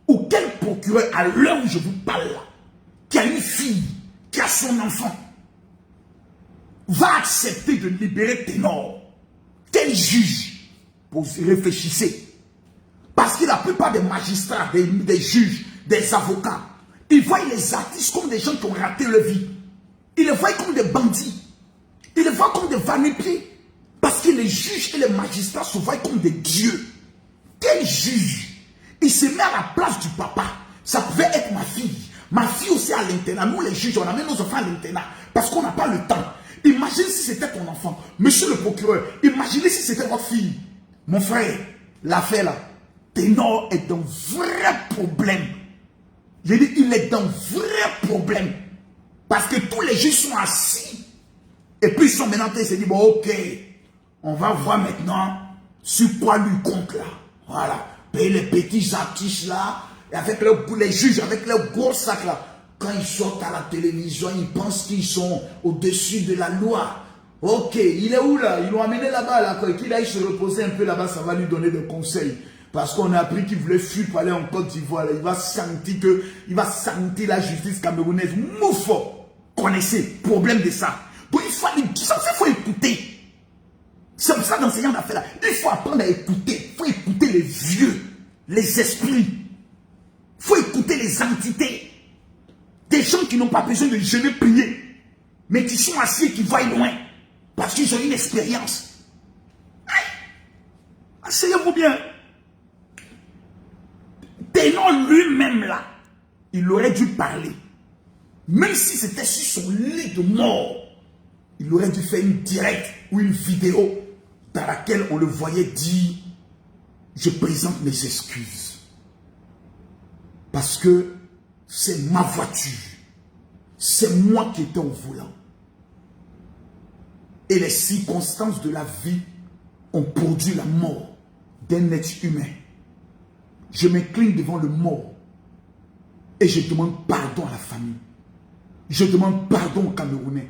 ou quel procureur, à l'heure où je vous parle là, qui a une fille, qui a son enfant, va accepter de libérer Ténor? Quel juge? Vous réfléchissez. Parce que la plupart des magistrats, des juges, des avocats, ils voient les artistes comme des gens qui ont raté leur vie. Ils les voient comme des bandits. Ils les voient comme des va-nu-pieds. Parce que les juges et les magistrats se voient comme des dieux. Quel juge? Il se met à la place du papa. Ça pouvait être ma fille. Ma fille aussi à l'internat. Nous les juges, on amène nos enfants à l'internat. Parce qu'on n'a pas le temps. Imagine si c'était ton enfant. Monsieur le procureur, imaginez si c'était votre fille. Mon frère, l'affaire là, Ténor est dans vrai problème. J'ai dit, il est dans vrai problème. Parce que tous les juges sont assis. Et puis ils sont maintenant, ils se disent, bon ok, on va voir maintenant sur quoi lui compte là. Voilà. Et les petits artistes là, avec les juges, avec leurs gros sacs là, quand ils sortent à la télévision, ils pensent qu'ils sont au-dessus de la loi. Ok, il est où là? Ils l'ont amené là-bas, là, qu'il aille se reposer un peu là-bas, ça va lui donner des conseils. Parce qu'on a appris qu'il voulait fuir pour aller en Côte d'Ivoire. Il va sentir la justice camerounaise. Moufo, connaissez, problème de ça. Donc il faut écouter. C'est pour ça dans ce genre d'affaires-là, il faut apprendre à écouter. Il faut écouter les vieux, les esprits. Il faut écouter les entités. Des gens qui n'ont pas besoin de jeûner, prier, mais qui sont assis et qui voient loin. Parce qu'ils ont une expérience. Asseyez-vous bien. Ténon lui-même là, il aurait dû parler. Même si c'était sur son lit de mort, il aurait dû faire une directe ou une vidéo dans laquelle on le voyait dire « Je présente mes excuses. Parce que c'est ma voiture. C'est moi qui étais au volant. Et les circonstances de la vie ont produit la mort d'un être humain. Je m'incline devant le mort et je demande pardon à la famille. Je demande pardon aux Camerounais.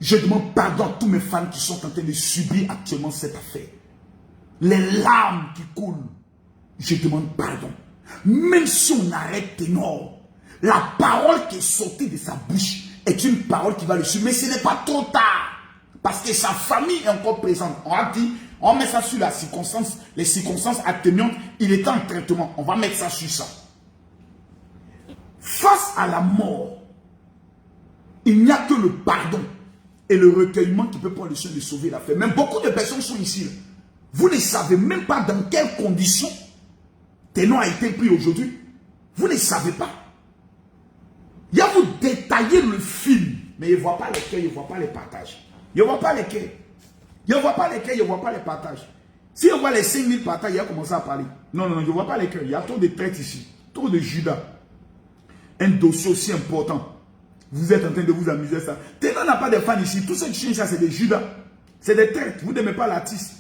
Je demande pardon à tous mes fans qui sont en train de subir actuellement cette affaire. Les larmes qui coulent, je demande pardon. Même si on arrête Ténor, la parole qui est sortie de sa bouche est une parole qui va le suivre. Mais ce n'est pas trop tard. Parce que sa famille est encore présente. On a dit, on met ça sur la circonstance, les circonstances atténuantes. Il est en traitement. On va mettre ça sur ça. Face à la mort, il n'y a que le pardon et le recueillement qui peut prendre le soin de sauver l'affaire. Mais beaucoup de personnes sont ici. Vous ne savez même pas dans quelles conditions Ténor a été pris aujourd'hui. Vous ne savez pas. Il y a vous détailler le film, mais il ne voit pas lesquels, il ne voit pas les partages. Il ne voit pas lesquels. Il ne voit pas lesquels, il ne voit pas les partages. Si on voit les 5000 partages, il a commencé à parler. Non, non, non, je ne vois pas lesquels. Il y a trop de traites ici. Trop de Judas. Un dossier aussi important. Vous êtes en train de vous amuser à ça. Ténor n'a pas de fans ici. Tous ceux qui chantent ça, c'est des Judas. C'est des traites. Vous n'aimez pas l'artiste.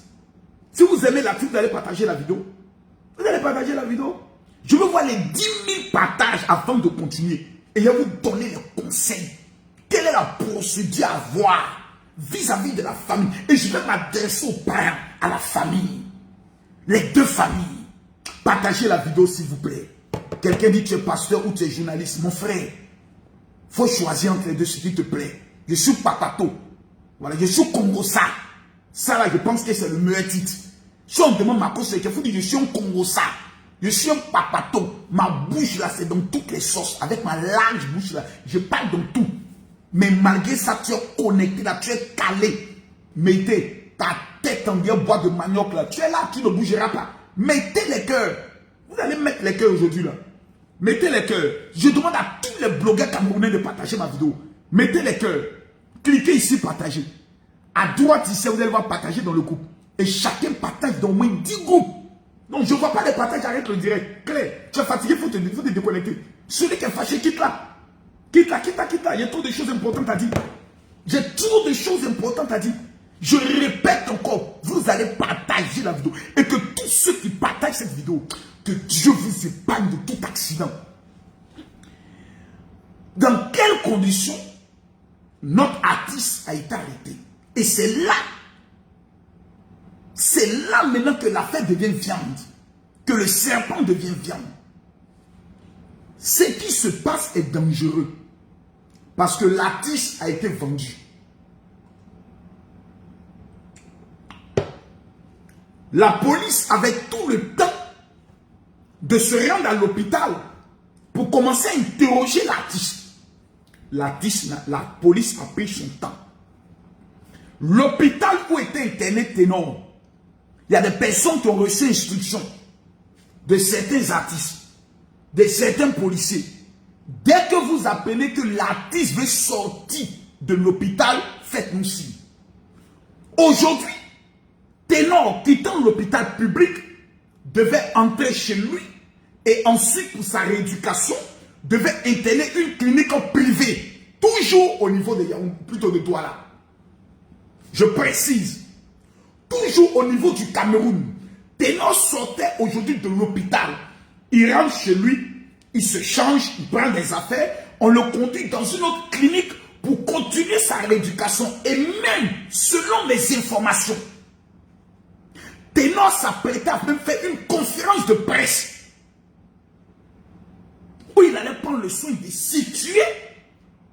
Si vous aimez l'artiste, vous allez partager la vidéo. Vous allez partager la vidéo. Je veux voir les 10 000 partages avant de continuer. Et je vais vous donner les conseils. Quelle est la procédure à avoir vis-à-vis de la famille? Et je vais m'adresser aux parents, à la famille. Les deux familles. Partagez la vidéo s'il vous plaît. Quelqu'un dit que tu es pasteur ou tu es journaliste. Mon frère, il faut choisir entre les deux ce qui te plaît. Je suis Papato. Voilà, je suis Congosa. Ça là, je pense que c'est le meilleur titre. Si on me demande ma cause, il faut dire je suis un Congosa. Je suis un Papato. Ma bouche là, c'est dans toutes les sauces. Avec ma large bouche là, je parle dans tout. Mais malgré ça, tu es connecté là, tu es calé. Mettez ta tête en bien bois de manioc là. Tu es là, tu ne bougeras pas. Mettez les cœurs. Vous allez mettre les cœurs aujourd'hui là. Mettez les cœurs. Je demande à tous les blogueurs camerounais de partager ma vidéo. Mettez les cœurs. Cliquez ici, partagez. À droite ici, vous allez voir partager dans le groupe. Et chacun partage dans au moins 10 groupes. Donc je ne vois pas les partages, arrête le direct. Claire, tu es fatigué, il faut te déconnecter. Celui qui est fâché, quitte là. Quitte là, quitte là, quitte là. Il y a trop de choses importantes à dire. J'ai trop de choses importantes à dire. Je répète encore, vous allez partager la vidéo. Et que tous ceux qui partagent cette vidéo, que Dieu vous épargne de tout accident. Dans quelles conditions notre artiste a été arrêté? Et c'est là maintenant que l'affaire devient viande, que le serpent devient viande. Ce qui se passe est dangereux, parce que l'artiste a été vendu. La police avait tout le temps de se rendre à l'hôpital pour commencer à interroger l'artiste. L'artiste, la police a pris son temps. L'hôpital où était interné Ténor, il y a des personnes qui ont reçu instruction de certains artistes, de certains policiers. Dès que vous appelez que l'artiste veut sortir de l'hôpital, faites-nous signe. Aujourd'hui, Ténor, quittant l'hôpital public, devait entrer chez lui et ensuite, pour sa rééducation, devait interner une clinique privée, toujours au niveau de Yaoundé, plutôt de Douala. Je précise, toujours au niveau du Cameroun. Ténor sortait aujourd'hui de l'hôpital. Il rentre chez lui, il se change, il prend des affaires, on le conduit dans une autre clinique pour continuer sa rééducation. Et même, selon mes informations, Ténor s'apprêtait à même faire une conférence de presse où il allait prendre le soin de situer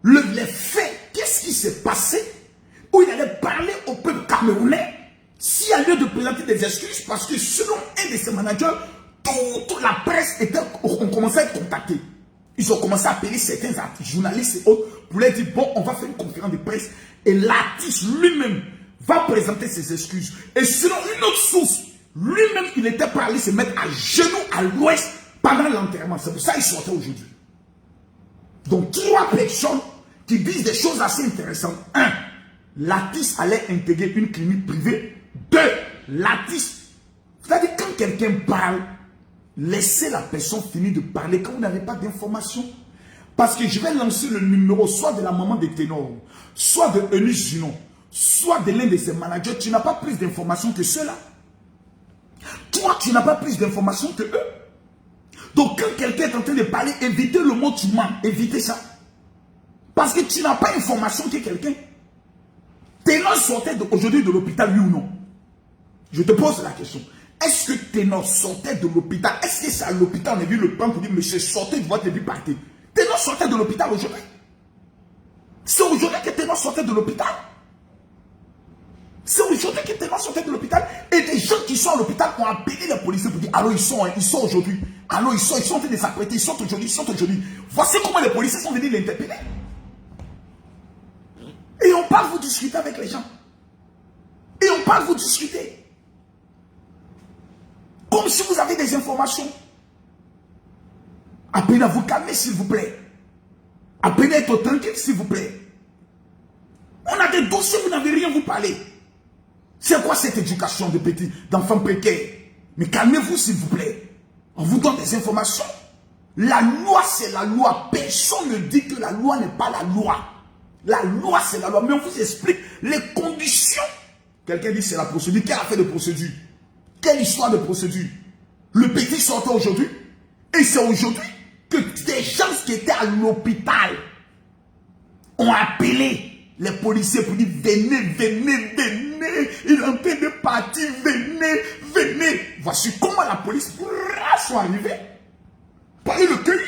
les faits, qu'est-ce qui s'est passé, où il allait parler au peuple camerounais S'il y a lieu de présenter des excuses, parce que selon un de ses managers, toute la presse ont commencé à être contactés. Ils ont commencé à appeler certains journalistes et autres pour leur dire, bon, on va faire une conférence de presse et l'artiste lui-même va présenter ses excuses. Et selon une autre source, lui-même, il était prêt à aller se mettre à genoux à l'ouest pendant l'enterrement. C'est pour ça qu'il sortait aujourd'hui. Donc, 3 personnes qui disent des choses assez intéressantes. 1. L'artiste allait intégrer une clinique privée. 2. L'artiste. C'est-à-dire, quand quelqu'un parle, laissez la personne finir de parler quand vous n'avez pas d'informations. Parce que je vais lancer le numéro soit de la maman de Ténor, soit de Eunice Ginon, soit de l'un de ses managers. Tu n'as pas plus d'informations que ceux-là. Toi, tu n'as pas plus d'informations que eux. Donc, quand quelqu'un est en train de parler, évitez le mot tu mens. Évitez ça. Parce que tu n'as pas d'information que quelqu'un. Ténor sortait aujourd'hui de l'hôpital, oui ou non? Je te pose la question. Est-ce que Ténor sortait de l'hôpital? Est-ce que c'est à l'hôpital on a vu le plan pour dire, monsieur, sortez de votre vie, partez? Ténor sortait de l'hôpital aujourd'hui. C'est aujourd'hui que Ténor sortait de l'hôpital. C'est aujourd'hui que Ténor sortait de l'hôpital. Et des gens qui sont à l'hôpital ont appelé les policiers pour dire, allô, ils sont aujourd'hui. Allô, ils sont en train de s'apprêter, ils sont aujourd'hui. Voici comment les policiers sont venus l'interpeller. Et on parle vous discuter avec les gens. Et on parle vous discuter. Comme si vous avez des informations. Apprenez à vous calmer, s'il vous plaît. Apprenez à être tranquille, s'il vous plaît. On a des dossiers, vous n'avez rien vous parler. C'est quoi cette éducation de petits, d'enfants précaires? Mais calmez-vous, s'il vous plaît. On vous donne des informations. La loi, c'est la loi. Personne ne dit que la loi n'est pas la loi. La loi, c'est la loi. Mais on vous explique les conditions. Quelqu'un dit c'est la procédure. Quelle affaire de procédure? Quelle histoire de procédure? Le petit sortait aujourd'hui. Et c'est aujourd'hui que des gens qui étaient à l'hôpital ont appelé les policiers pour dire venez. Il est en train de partir. Venez. Voici comment la police sont arrivés. Prenez le cueil.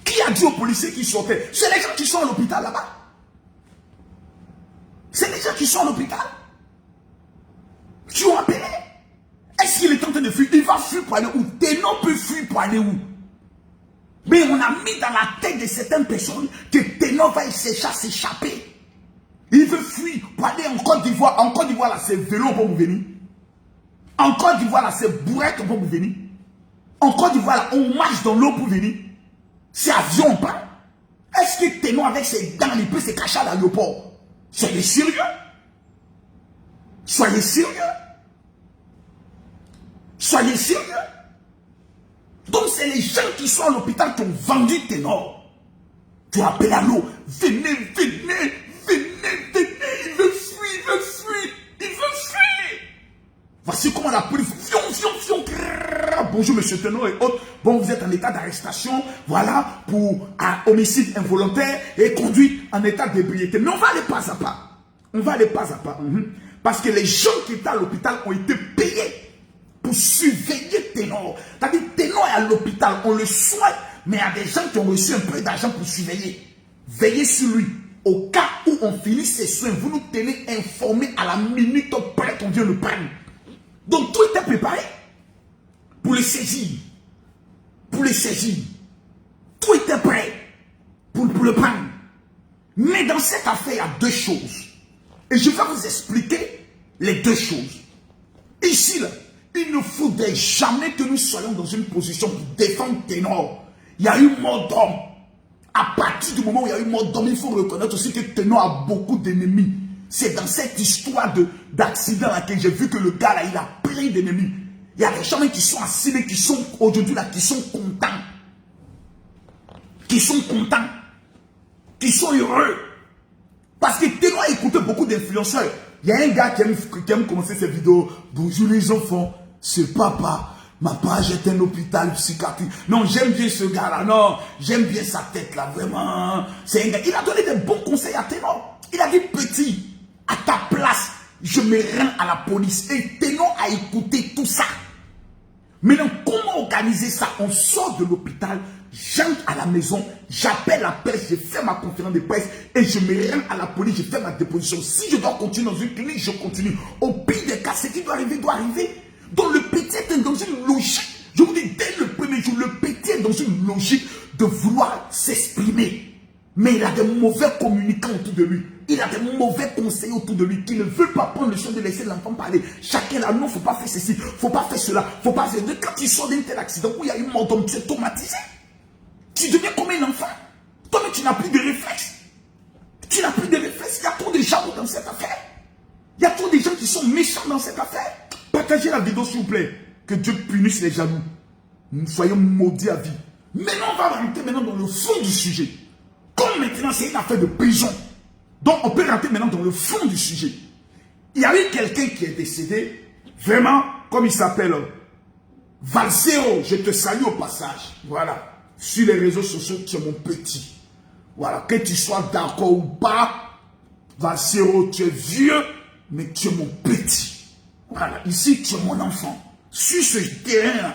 Qui a dit aux policiers qui sortaient? C'est les gens qui sont à l'hôpital là-bas. C'est les gens qui sont à l'hôpital. Qui ont appelé. Est-ce qu'il est en train de fuir? Il va fuir pour aller où? Ténor peut fuir pour aller où? Mais on a mis dans la tête de certaines personnes que Ténor va s'échapper. Il veut fuir pour aller en Côte d'Ivoire. En Côte d'Ivoire, là, c'est vélo pour vous venir. En Côte d'Ivoire, là, c'est bourrette pour vous venir. En Côte d'Ivoire, là, on marche dans l'eau pour venir. C'est avion, on parle. Est-ce que Ténor, avec ses dents, il peut se cacher à l'aéroport? Soyez sérieux. Soyez sérieux. Soyez sérieux. Donc, c'est les gens qui sont à l'hôpital qui ont vendu Ténor. Tu appelles à l'eau. Venez. Il veut fuir. Voici comment la police. Fion. Bonjour, monsieur Ténor et autres. Bon, vous êtes en état d'arrestation. Voilà, pour homicide involontaire et conduite en état d'ébriété. Mais on va aller pas à pas. Parce que les gens qui étaient à l'hôpital ont été payés pour surveiller Ténor. C'est-à-dire, Ténor est à l'hôpital, on le soigne, mais il y a des gens qui ont reçu un peu d'argent pour surveiller. Veillez sur lui. Au cas où on finit ses soins, vous nous tenez informés à la minute près qu'on vient le prendre. Donc, tout était préparé pour le saisir. Tout était prêt pour le prendre. Mais dans cette affaire, il y a 2 choses. Et je vais vous expliquer les 2 choses. Ici, là, il ne faudrait jamais que nous soyons dans une position pour défendre Ténor. Il y a eu mort d'homme. À partir du moment où il y a eu mort d'homme, il faut reconnaître aussi que Ténor a beaucoup d'ennemis. C'est dans cette histoire d'accident là que j'ai vu que le gars là, il a plein d'ennemis. Il y a des gens qui sont assis, qui sont aujourd'hui là, qui sont contents. Qui sont heureux. Parce que Ténor a écouté beaucoup d'influenceurs. Il y a un gars qui aime commencer ses vidéos. Bonjour les enfants, c'est papa. Ma page est un hôpital psychiatrique. Non, j'aime bien ce gars-là. Non, j'aime bien sa tête là, vraiment. C'est un gars. Il a donné des bons conseils à Ténor. Il a dit, petit, à ta place, je me rends à la police. Et Ténor a écouté tout ça. Maintenant, comment organiser ça? On sort de l'hôpital, j'entre à la maison, j'appelle la presse, je fais ma conférence de presse et je me rends à la police, je fais ma déposition. Si je dois continuer dans une clinique, je continue. Au pire des cas, ce qui doit arriver, doit arriver. Donc le petit est dans une logique. Je vous dis, dès le premier jour, le petit est dans une logique de vouloir s'exprimer. Mais il a des mauvais communicants autour de lui. Il a des mauvais conseillers autour de lui qui ne veulent pas prendre le soin de laisser l'enfant parler. Chacun là, non, il ne faut pas faire ceci, il ne faut pas faire cela, il ne faut pas faire... Quand tu sors d'un tel accident où il y a une mort d'homme, tu es traumatisé. Tu deviens comme un enfant. Toi, mais tu n'as plus de réflexes. Tu n'as plus de réflexes. Il y a trop de gens dans cette affaire. Il y a trop de gens qui sont méchants dans cette affaire. Partagez la vidéo, s'il vous plaît. Que Dieu punisse les jaloux. Nous soyons maudits à vie. Maintenant, on va rentrer maintenant dans le fond du sujet. Comme maintenant, c'est une affaire de prison. Donc, on peut rentrer maintenant dans le fond du sujet. Il y a eu quelqu'un qui est décédé. Vraiment, comme il s'appelle Valsero. Je te salue au passage. Voilà. Sur les réseaux sociaux, tu es mon petit. Voilà. Que tu sois d'accord ou pas, Valsero, tu es vieux, mais tu es mon petit. Voilà. Ici, tu es mon enfant. Sur ce terrain,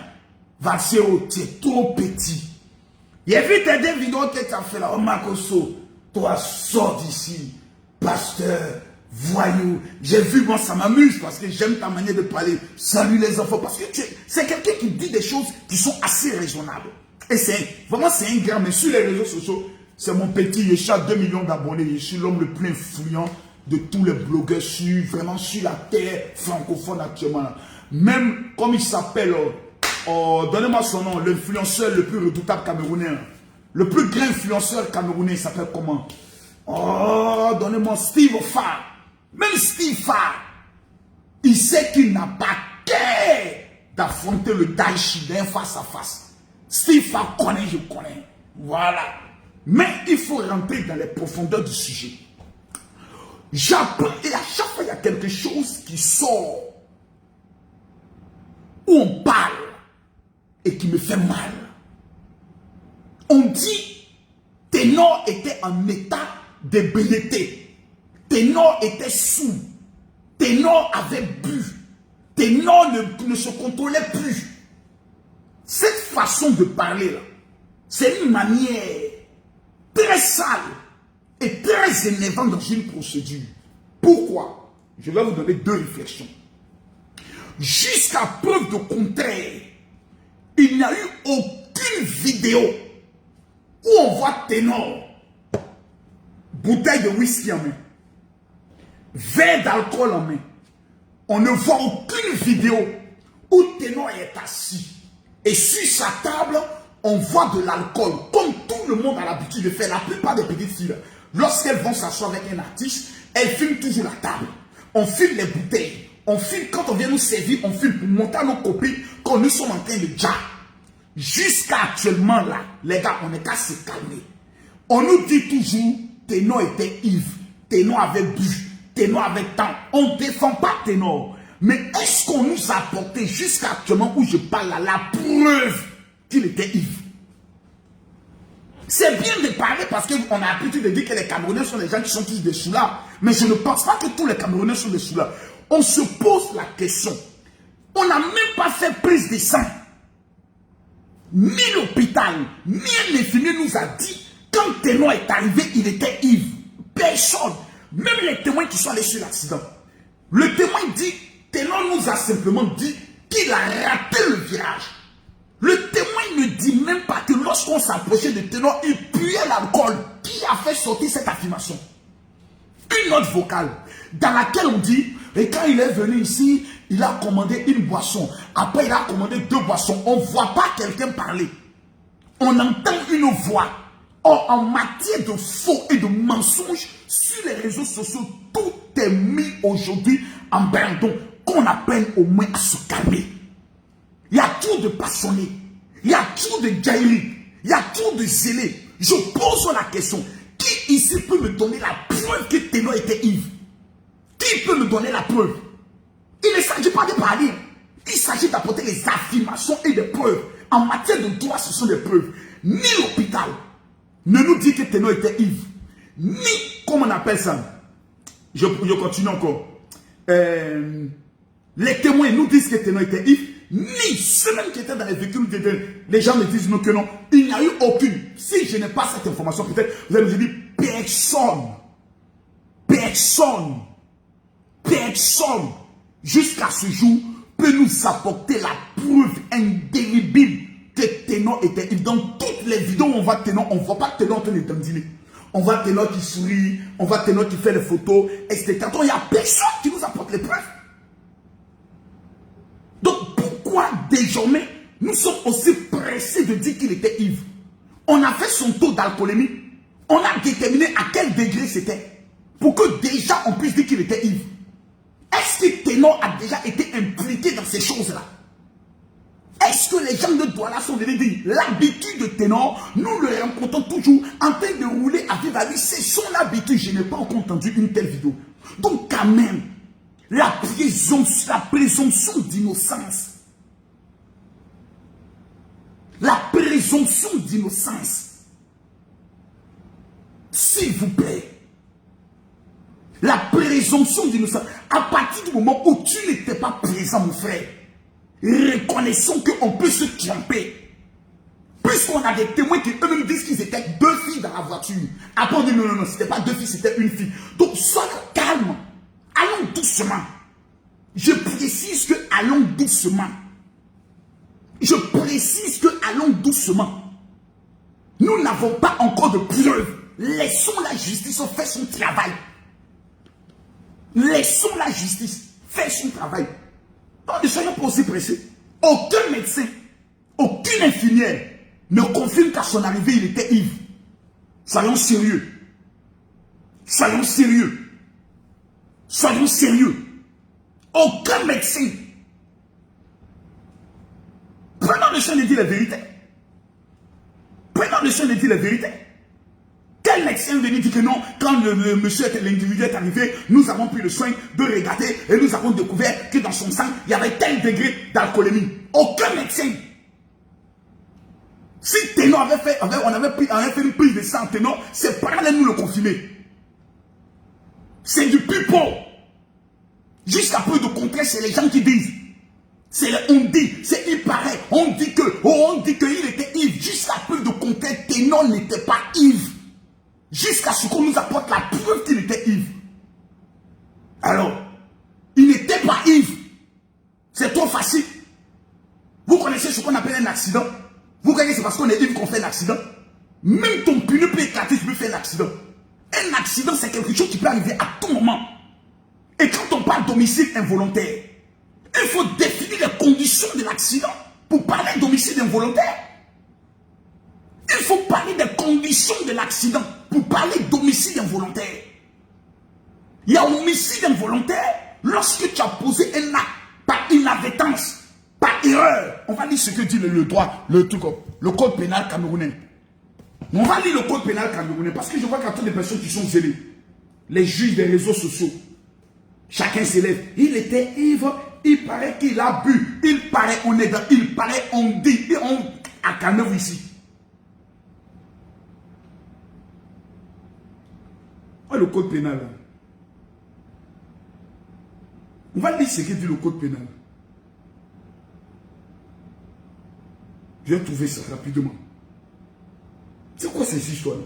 Valsero, tu es trop petit. Il y a vu tes deux vidéos que tu as fait là. Oh, Makoso, toi, sors d'ici. Pasteur, voyou. J'ai vu, moi, ça m'amuse parce que j'aime ta manière de parler. Salut les enfants. Parce que c'est quelqu'un qui dit des choses qui sont assez raisonnables. Et vraiment, c'est un grand. Mais sur les réseaux sociaux, c'est mon petit. Je suis à 2 millions d'abonnés. Je suis l'homme le plus influent de tous les blogueurs vraiment sur la terre francophone actuellement. Même comme il s'appelle, donnez-moi son nom, l'influenceur le plus redoutable camerounais. Le plus grand influenceur camerounais, il s'appelle comment? Oh, donnez-moi Steve Farr. Même Steve Farr, il sait qu'il n'a pas qu'à d'affronter le Daichi d'un face à face. Steve Farr connaît, je connais. Voilà. Mais il faut rentrer dans les profondeurs du sujet. J'apprends et à chaque fois il y a quelque chose qui sort où on parle et qui me fait mal. On dit Ténor était en état d'ébriété. Ténor était sous. Ténor avait bu. Ténor ne se contrôlait plus. Cette façon de parler là, c'est une manière très sale et très énervante dans une procédure. Pourquoi? Je vais vous donner 2 réflexions. Jusqu'à preuve de contraire, il n'y a eu aucune vidéo où on voit Ténor, bouteille de whisky en main, verre d'alcool en main. On ne voit aucune vidéo où Ténor est assis. Et sur sa table, on voit de l'alcool, comme tout le monde a l'habitude de faire. La plupart des petites filles, lorsqu'elles vont s'asseoir avec un artiste, elles filment toujours la table. On filme les bouteilles. On filme quand on vient nous servir, on filme pour montrer à nos copines quand nous sommes en train de jar. Jusqu'à actuellement là, les gars, on n'est qu'à se calmer. On nous dit toujours, Ténor était ivre, Ténor avait bu, Ténor avait tant. On ne défend pas Ténor. Mais est-ce qu'on nous a apporté jusqu'à actuellement où je parle là, la preuve qu'il était ivre? C'est bien de parler parce qu'on a l'habitude de dire que les Camerounais sont les gens qui sont tous des soulards. Mais je ne pense pas que tous les Camerounais sont des soulards. On se pose la question. On n'a même pas fait prise de sang. Ni l'hôpital, ni un infirmier nous a dit, quand Ténor est arrivé, il était ivre. Personne. Même les témoins qui sont allés sur l'accident. Le témoin dit, Ténor nous a simplement dit qu'il a raté le virage. Le témoin ne dit même pas que lorsqu'on s'approchait de Ténor, il puait l'alcool. Qui a fait sortir cette affirmation? Une note vocale dans laquelle on dit, et quand il est venu ici, il a commandé une boisson. Après, il a commandé 2 boissons. On ne voit pas quelqu'un parler. On entend une voix. Or, en matière de faux et de mensonges, sur les réseaux sociaux, tout est mis aujourd'hui en bardon. Qu'on apprenne au moins à se calmer. Il y a trop de passionnés. Il y a trop de jaïlis. Il y a trop de zélés. Je pose la question. Qui ici peut me donner la preuve que Ténor était ivre? Qui peut me donner la preuve? Il ne s'agit pas de parler. Il s'agit d'apporter les affirmations et des preuves. En matière de droit, ce sont des preuves. Ni l'hôpital ne nous dit que Ténor était ivre. Ni, comment on appelle ça? Je continue encore. Les témoins nous disent que Ténor était ivre. ni ceux même qui étaient dans les véhicules, les gens me disent non que non. Il n'y a eu aucune. Si je n'ai pas cette information, peut-être vous allez me dire personne, jusqu'à ce jour, peut nous apporter la preuve indélébile que Ténor était. Dans toutes les vidéos où on voit Ténor, on ne voit pas Ténor en train de dandiner. On voit Ténor qui sourit, on voit Ténor qui fait les photos, etc. Donc il n'y a personne qui nous apporte les preuves. Donc pourquoi désormais nous sommes aussi pressés de dire qu'il était ivre? On a fait son taux d'alcoolémie. On a déterminé à quel degré c'était. Pour que déjà on puisse dire qu'il était ivre. Est-ce que Ténor a déjà été impliqué dans ces choses-là? Est-ce que les gens de Douala sont venus dire l'habitude de Ténor, nous le rencontrons toujours en train de rouler à vive allure, c'est son habitude. Je n'ai pas encore entendu une telle vidéo. Donc quand même, la présomption d'innocence. La présomption d'innocence. S'il vous plaît. La présomption d'innocence. À partir du moment où tu n'étais pas présent, mon frère, reconnaissons qu'on peut se tromper. Puisqu'on a des témoins qui eux-mêmes disent qu'ils étaient 2 filles dans la voiture. Après on dit non, c'était pas 2 filles, c'était une fille. Donc soyons calmes. Allons doucement. Je précise que allons doucement. Je précise que allons doucement. Nous n'avons pas encore de preuves. Laissons la justice faire son travail. Laissons la justice faire son travail. Donc ne soyons pas aussi pressés. Aucun médecin, aucune infirmière ne confirme qu'à son arrivée il était ivre. Soyons sérieux. Soyons sérieux. Soyons sérieux. Aucun médecin. Prenons le soin de dire la vérité. Prenons le soin de dire la vérité. Quel médecin venu dire que non, quand le monsieur, l'individu est arrivé, nous avons pris le soin de regarder et nous avons découvert que dans son sang, il y avait tel degré d'alcoolémie. Aucun médecin. Si Ténor avait fait, on avait fait une prise de sang Ténor, ses parents allaient nous le confirmer. C'est du pipeau. Jusqu'à peu de contraire, c'est les gens qui disent. On dit, c'est il paraît, on dit qu'il était ivre. Jusqu'à peu de contraire, Ténor n'était pas ivre. Jusqu'à ce qu'on nous apporte la preuve qu'il était ivre. Alors, il n'était pas ivre. C'est trop facile. Vous connaissez ce qu'on appelle un accident. Vous connaissez, c'est parce qu'on est ivre qu'on fait un accident. Même ton pneu peut éclater, tu peux faire un accident. Un accident, c'est quelque chose qui peut arriver à tout moment. Et quand on parle d'homicide involontaire, il faut définir les conditions de l'accident pour parler d'homicide involontaire. Il faut parler des conditions de l'accident pour parler d'homicide involontaire. Il y a homicide involontaire lorsque tu as posé un acte par inadvertance, par erreur. On va lire ce que dit le droit, le code pénal camerounais. On va lire le code pénal camerounais parce que je vois qu'il y a toutes les personnes qui sont zélées. Les juges des réseaux sociaux. Chacun s'élève. Il était ivre, il paraît qu'il a bu. Il paraît, on est dans, il paraît, on dit, et on à Cameroun ici. Le code pénal. On va lire ce que dit le code pénal. Je vais trouver ça rapidement. C'est quoi ces histoires-là?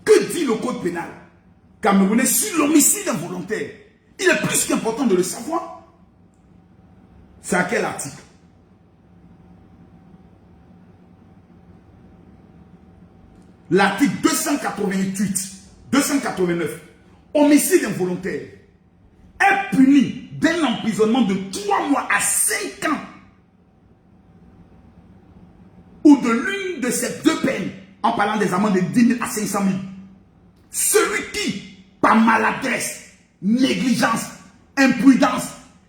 Que dit le code pénal camerounais sur l'homicide involontaire? Il est plus qu'important de le savoir. C'est à quel article? L'article 288, 289. Homicide involontaire est puni d'un emprisonnement de 3 mois à 5 ans ou de l'une de ces 2 peines, en parlant des amendes de 10 000 à 500 000. Celui qui, par maladresse, négligence, imprudence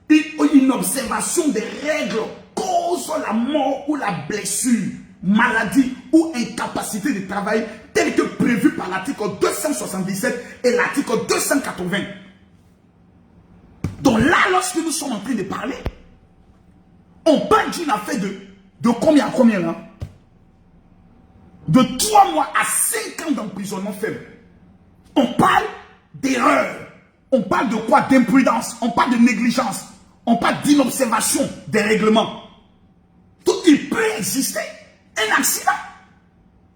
et une observation des règles cause la mort ou la blessure, maladie ou incapacité de travail tel que prévu par l'article 277 et l'article 280. Donc là, lorsque nous sommes en train de parler, on parle d'une affaire De combien à combien là? De 3 mois à 5 ans d'emprisonnement ferme. On parle d'erreur. On parle de quoi? D'imprudence. On parle de négligence. On parle d'inobservation des règlements. Donc il peut exister un accident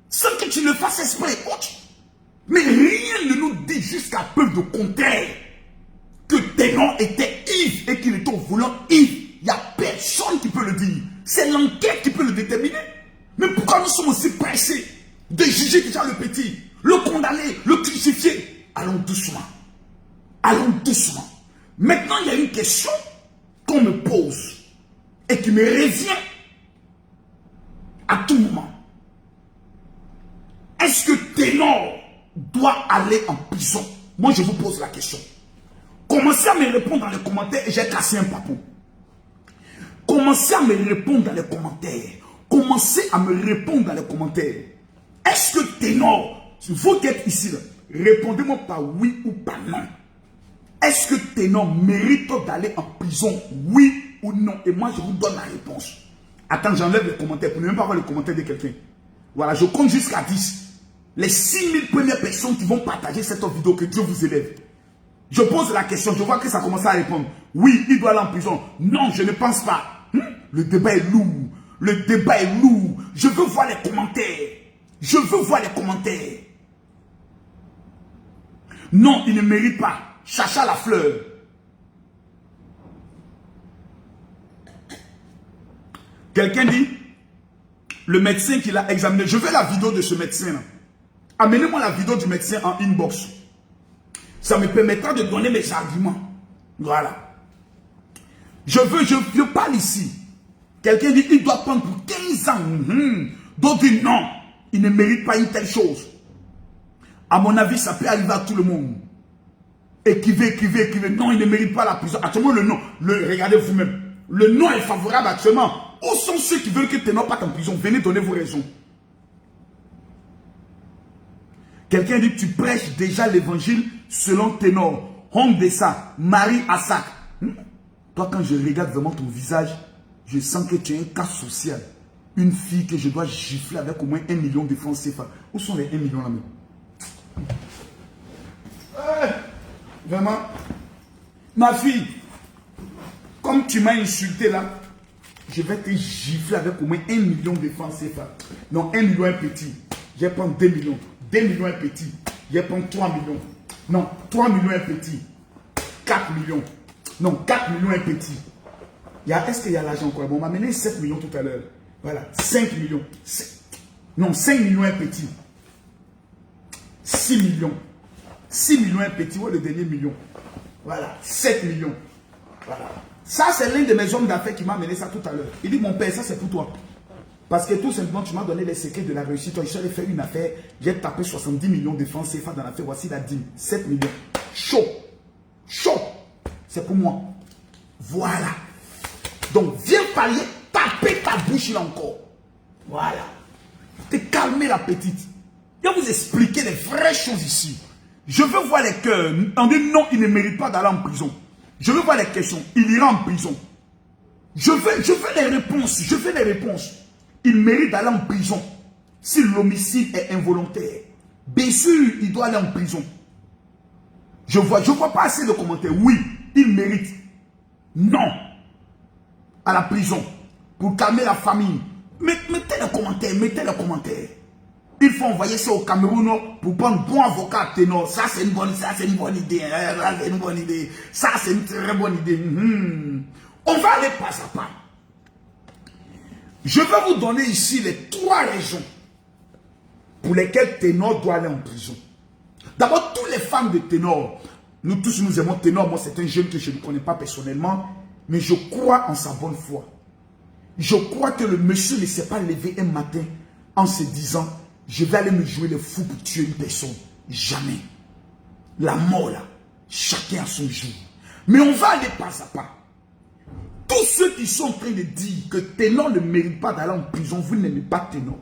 sans que tu le fasses exprès. Mais rien ne nous dit jusqu'à preuve de contraire que Ténor était ivre et qu'il était au volant ivre. Il n'y a personne qui peut le dire. C'est l'enquête qui peut le déterminer. Mais pourquoi nous sommes aussi pressés de juger déjà le petit, le condamner, le crucifier? Allons doucement. Allons doucement. Maintenant, il y a une question qu'on me pose et qui me revient à tout moment. Est-ce que Ténor doit aller en prison? Moi, je vous pose la question. Commencez à me répondre dans les commentaires et j'ai cassé un papou. Commencez à me répondre dans les commentaires. Commencez à me répondre dans les commentaires. Est-ce que Ténor, vous qui êtes ici, répondez-moi par oui ou par non. Est-ce que Ténor mérite d'aller en prison, oui ou non? Et moi, je vous donne la réponse. Attends, j'enlève les commentaires pour ne même pas voir les commentaires de quelqu'un. Voilà, je compte jusqu'à 10. Les 6000 premières personnes qui vont partager cette vidéo, que Dieu vous élève. Je pose la question, je vois que ça commence à répondre. Oui, il doit aller en prison. Non, je ne pense pas. Le débat est lourd. Le débat est lourd. Je veux voir les commentaires. Je veux voir les commentaires. Non, il ne mérite pas. Chacha la fleur. Quelqu'un dit, le médecin qui l'a examiné. Je veux la vidéo de ce médecin-là. Amenez-moi la vidéo du médecin en inbox. Ça me permettra de donner mes arguments. Voilà. Je parle ici. Quelqu'un dit, il doit prendre pour 15 ans. D'autres disent, non, il ne mérite pas une telle chose. À mon avis, ça peut arriver à tout le monde. Écrivez. Non, il ne mérite pas la prison. Actuellement, le nom, regardez vous-même. Le nom est favorable actuellement. Où sont ceux qui veulent que Ténor parte en prison? Venez donner vos raisons. Quelqu'un dit, tu prêches déjà l'évangile selon Ténor. Homme de ça, Marie Assak. Toi, quand je regarde vraiment ton visage, je sens que tu es un cas social. Une fille que je dois gifler avec au moins 1 million de francs CFA. Où sont les 1 million là-même? Vraiment, ma fille, comme tu m'as insulté là, je vais te gifler avec au moins 1 million de francs CFA. Non, 1 million un petit. Je vais prendre 2 millions. 2 millions un petit. Je vais prendre 3 millions. Non, 3 millions un petit. 4 millions. Non, 4 millions un petit. Est-ce qu'il y a l'argent encore? Bon, on m'a amené 7 millions tout à l'heure. Voilà, 5 millions. Non, 5 millions un petit. 6 millions. 6 millions un petit, ouais, le dernier million. Voilà, 7 millions. Voilà. Ça, c'est l'un de mes hommes d'affaires qui m'a amené ça tout à l'heure. Il dit, mon père, ça c'est pour toi. Parce que tout simplement, tu m'as donné les secrets de la réussite. Je suis allé faire une affaire, j'ai tapé 70 millions de francs CFA dans l'affaire. Voici la dîme, 7 millions. Chaud. Chaud. C'est pour moi. Voilà. Donc, viens parler, taper ta bouche là encore. Voilà. Te calmer la petite. Je vais vous expliquer les vraies choses ici. Je veux voir les cœurs. On dit non, il ne mérite pas d'aller en prison. Je veux voir les questions. Il ira en prison. Je veux les réponses. Je veux les réponses. Il mérite d'aller en prison. Si l'homicide est involontaire. Bien sûr, il doit aller en prison. Je vois pas assez de commentaires. Oui, il mérite. Non. À la prison. Pour calmer la famille. Mettez les commentaires. Mettez les commentaires. Il faut envoyer ça au Cameroun pour prendre bon avocat Ténor. Ça, c'est une bonne idée. Ça, c'est une bonne idée. Ça, c'est une très bonne idée. On va aller pas à pas. Je vais vous donner ici les 3 raisons pour lesquelles Ténor doit aller en prison. D'abord, tous les fans de Ténor, nous tous nous aimons Ténor. Moi, c'est un jeune que je ne connais pas personnellement, mais je crois en sa bonne foi. Je crois que le monsieur ne s'est pas levé un matin en se disant, je vais aller me jouer le fou pour tuer une personne. Jamais. La mort là, chacun a son jour. Mais on va aller pas à pas. Tous ceux qui sont en train de dire que Ténor ne mérite pas d'aller en prison, vous n'aimez pas Ténor.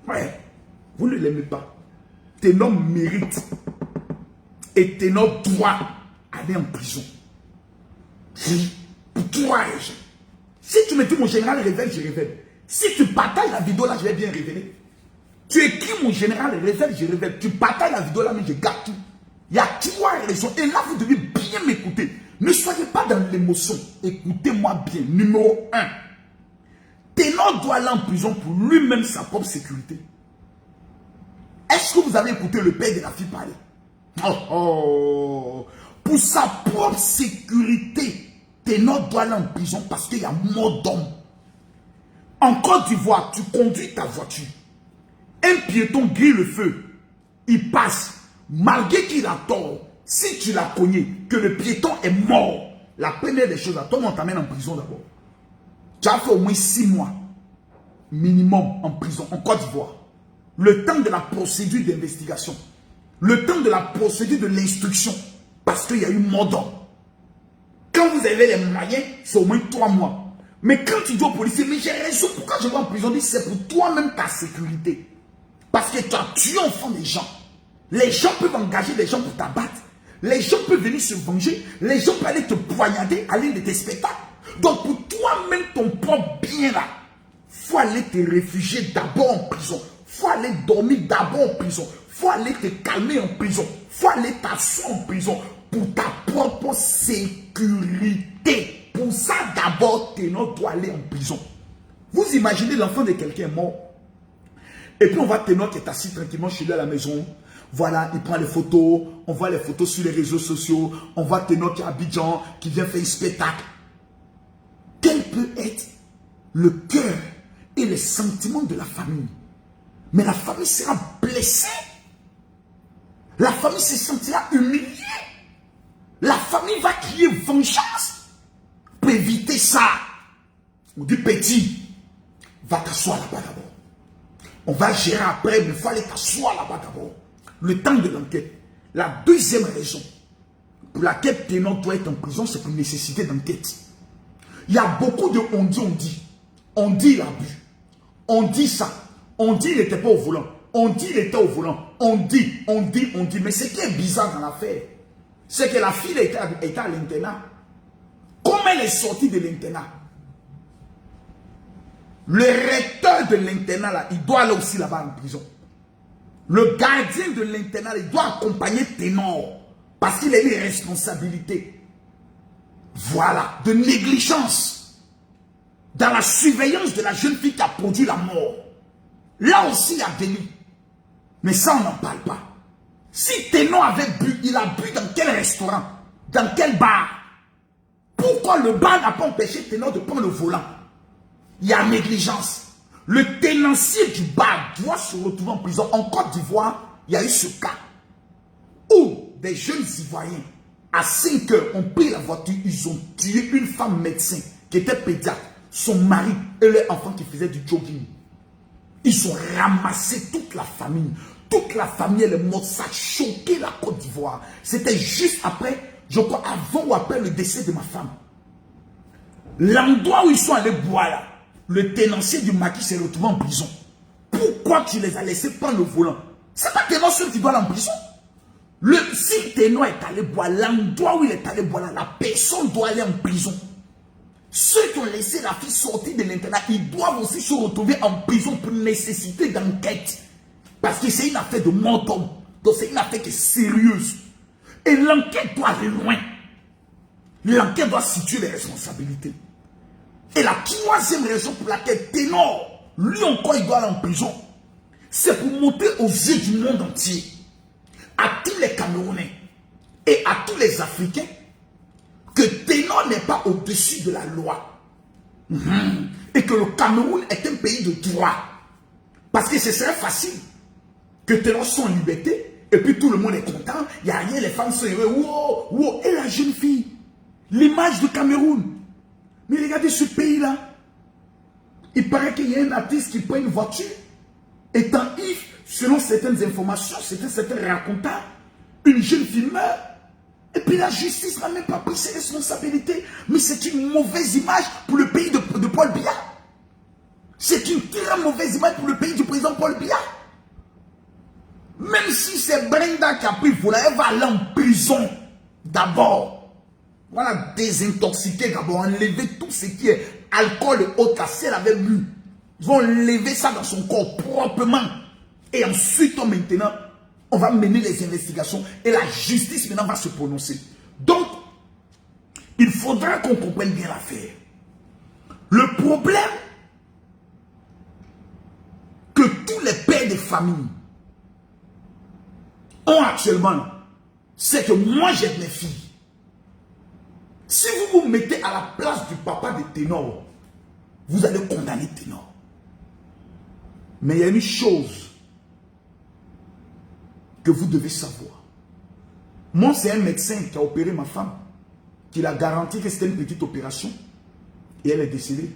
Ouais, vous ne l'aimez pas. Ténor mérite. Et Ténor doit aller en prison. Pour 3 raisons. Si tu me dis mon général révèle, je révèle. Si tu partages la vidéo là, je vais bien révéler. Tu écris mon général révèle, je révèle. Tu partages la vidéo là, mais je garde tout. Il y a 3 raisons. Et là, vous devez bien m'écouter. Ne soyez pas dans l'émotion. Écoutez-moi bien. Numéro 1. Ténor doit aller en prison pour lui-même sa propre sécurité. Est-ce que vous avez écouté le père de la fille parler? Pour sa propre sécurité, Ténor doit aller en prison parce qu'il y a mort d'homme. En Côte d'Ivoire, tu conduis ta voiture. Un piéton grille le feu. Il passe. Malgré qu'il a tort, si tu l'as cogné, que le piéton est mort, la première des choses, toi, on t'amène en prison d'abord. Tu as fait au moins 6 mois minimum en prison, en Côte d'Ivoire. Le temps de la procédure d'investigation. Le temps de la procédure de l'instruction. Parce qu'il y a eu mort d'homme. Quand vous avez les moyens, c'est au moins 3 mois. Mais quand tu dis au policier, mais j'ai raison, pourquoi je vais en prison? C'est pour toi-même ta sécurité. Parce que tu as tué enfant des gens. Les gens peuvent engager des gens pour t'abattre. Les gens peuvent venir se venger. Les gens peuvent aller te poignarder à l'une de tes spectacles. Donc pour toi-même, ton propre bien là, il faut aller te réfugier d'abord en prison. Il faut aller dormir d'abord en prison. Il faut aller te calmer en prison. Il faut aller t'asseoir en prison pour ta propre sécurité. Pour ça d'abord, Ténor doit aller en prison. Vous imaginez l'enfant de quelqu'un mort. Et puis on voit Ténor qui est assis tranquillement chez lui à la maison. Voilà, il prend les photos. On voit les photos sur les réseaux sociaux. On voit Ténor qui est à Abidjan, qui vient faire un spectacle. Quel peut être le cœur et les sentiments de la famille? Mais la famille sera blessée. La famille se sentira humiliée. La famille va crier vengeance. Pour éviter ça, on dit petit, va t'asseoir là-bas d'abord. On va gérer après, mais il faut aller t'asseoir là-bas d'abord. Le temps de l'enquête. La deuxième raison pour laquelle Ténor doit être en prison, c'est pour nécessité d'enquête. Il y a beaucoup de on dit. On dit il a bu. On dit ça. On dit il n'était pas au volant. On dit il était au volant. On dit. Mais ce qui est bizarre dans l'affaire, c'est que la fille était à l'internat. Comment elle est sortie de l'internat? Le recteur de l'internat, là, il doit aller aussi là-bas en prison. Le gardien de l'internat, il doit accompagner Ténor. Parce qu'il a une responsabilité. Voilà, de négligence. Dans la surveillance de la jeune fille qui a produit la mort. Là aussi, il y a délit. Mais ça, on n'en parle pas. Si Ténor avait bu, il a bu dans quel restaurant? Dans quel bar? Pourquoi le bar n'a pas empêché Ténor de prendre le volant? Il y a négligence. Le tenancier du bar doit se retrouver en prison. En Côte d'Ivoire, il y a eu ce cas où des jeunes Ivoiriens, à 5 heures, ont pris la voiture, ils ont tué une femme médecin qui était pédiatre, son mari et leur enfant qui faisait du jogging. Ils ont ramassé toute la famille. Toute la famille, elle est morte. Ça a choqué la Côte d'Ivoire. C'était juste après, je crois, avant ou après le décès de ma femme. L'endroit où ils sont allés boire là, le tenancier du maquis s'est retrouvé en prison. Pourquoi tu les as laissés prendre le volant? C'est pas Ténor seul qui doit aller en prison. Si Ténor est allé boire, l'endroit où il est allé boire là, la personne doit aller en prison. Ceux qui ont laissé la fille sortir de l'internat, ils doivent aussi se retrouver en prison pour nécessité d'enquête. Parce que c'est une affaire de mort d'homme. Donc c'est une affaire qui est sérieuse. Et l'enquête doit aller loin. L'enquête doit situer les responsabilités. Et la troisième raison pour laquelle Ténor, lui encore, il doit aller en prison, c'est pour montrer aux yeux du monde entier, à tous les Camerounais et à tous les Africains, que Ténor n'est pas au-dessus de la loi. Et que le Cameroun est un pays de droit. Parce que ce serait facile que Ténor soit en liberté et puis tout le monde est content. Il n'y a rien, les femmes sont heureuses. Wow, wow. Et la jeune fille, l'image du Cameroun. Mais regardez ce pays-là. Il paraît qu'il y a un artiste qui prend une voiture. Étant ivre, selon certaines informations, certains racontants, une jeune fille meurt. Et puis la justice n'a même pas pris ses responsabilités. Mais c'est une mauvaise image pour le pays de Paul Biya. C'est une très mauvaise image pour le pays du président Paul Biya. Même si c'est Brenda qui a pris le volant, elle va aller en prison d'abord. Voilà, désintoxiquer d'abord, enlever tout ce qui est alcool et autres, là, si elle avait bu, ils vont lever ça dans son corps proprement. Et ensuite, maintenant, on va mener les investigations et la justice maintenant va se prononcer. Donc, il faudra qu'on comprenne bien l'affaire. Le problème que tous les pères de famille ont actuellement, c'est que moi j'ai mes filles. Si vous vous mettez à la place du papa de Ténor, vous allez condamner Ténor. Mais il y a une chose que vous devez savoir. Moi, c'est un médecin qui a opéré ma femme, qui a garanti que c'était une petite opération, et elle est décédée.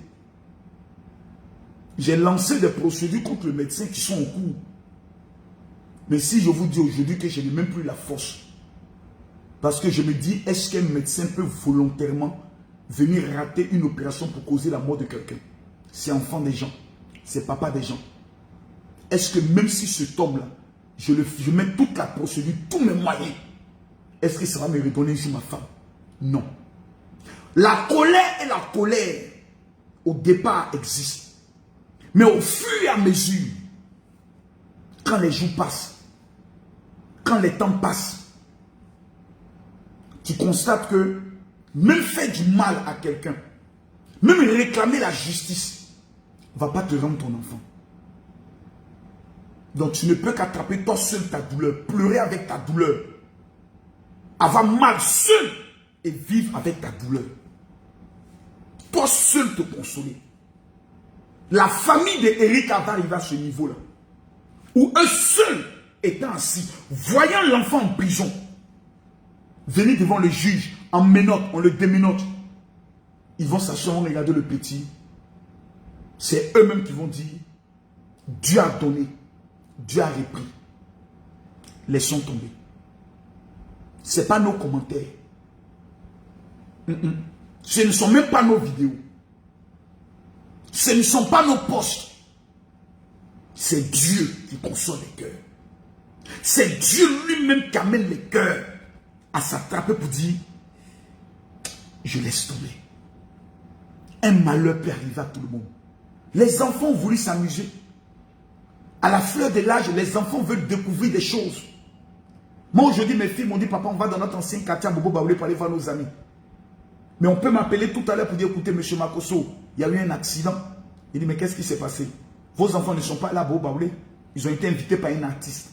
J'ai lancé des procédures contre le médecin qui sont en cours. Mais si je vous dis aujourd'hui que je n'ai même plus la force, parce que je me dis, est-ce qu'un médecin peut volontairement venir rater une opération pour causer la mort de quelqu'un? C'est enfant des gens, c'est papa des gens. Est-ce que même si ce homme-là, je mets toute la procédure, tous mes moyens, est-ce que ça va me redonner sur ma femme? Non. La colère, au départ, existe. Mais au fur et à mesure, quand les jours passent, quand les temps passent, tu constates que même faire du mal à quelqu'un, même réclamer la justice, ne va pas te rendre ton enfant. Donc tu ne peux qu'attraper toi seul ta douleur, pleurer avec ta douleur, avoir mal seul et vivre avec ta douleur. Toi seul te consoler. La famille d'Erika va arriver à ce niveau-là, où eux seuls étant assis, voyant l'enfant en prison, venir devant le juge, en menottes, on le démenote, ils vont s'asseoir, regarder le petit. C'est eux-mêmes qui vont dire, Dieu a donné, Dieu a repris. Laissons tomber. Ce n'est pas nos commentaires. Ce ne sont même pas nos vidéos. Ce ne sont pas nos posts. C'est Dieu qui console les cœurs. C'est Dieu lui-même qui amène les cœurs à s'attraper pour dire, je laisse tomber. Un malheur peut arriver à tout le monde. Les enfants ont voulu s'amuser. À la fleur de l'âge, les enfants veulent découvrir des choses. Moi aujourd'hui, mes filles m'ont dit, papa, on va dans notre ancien quartier à Bobo Baoulé pour aller voir nos amis. Mais on peut m'appeler tout à l'heure pour dire, écoutez, monsieur Makosso, il y a eu un accident. Il dit, mais qu'est-ce qui s'est passé? Vos enfants ne sont pas là à Bobo Baoulé. Ils ont été invités par un artiste.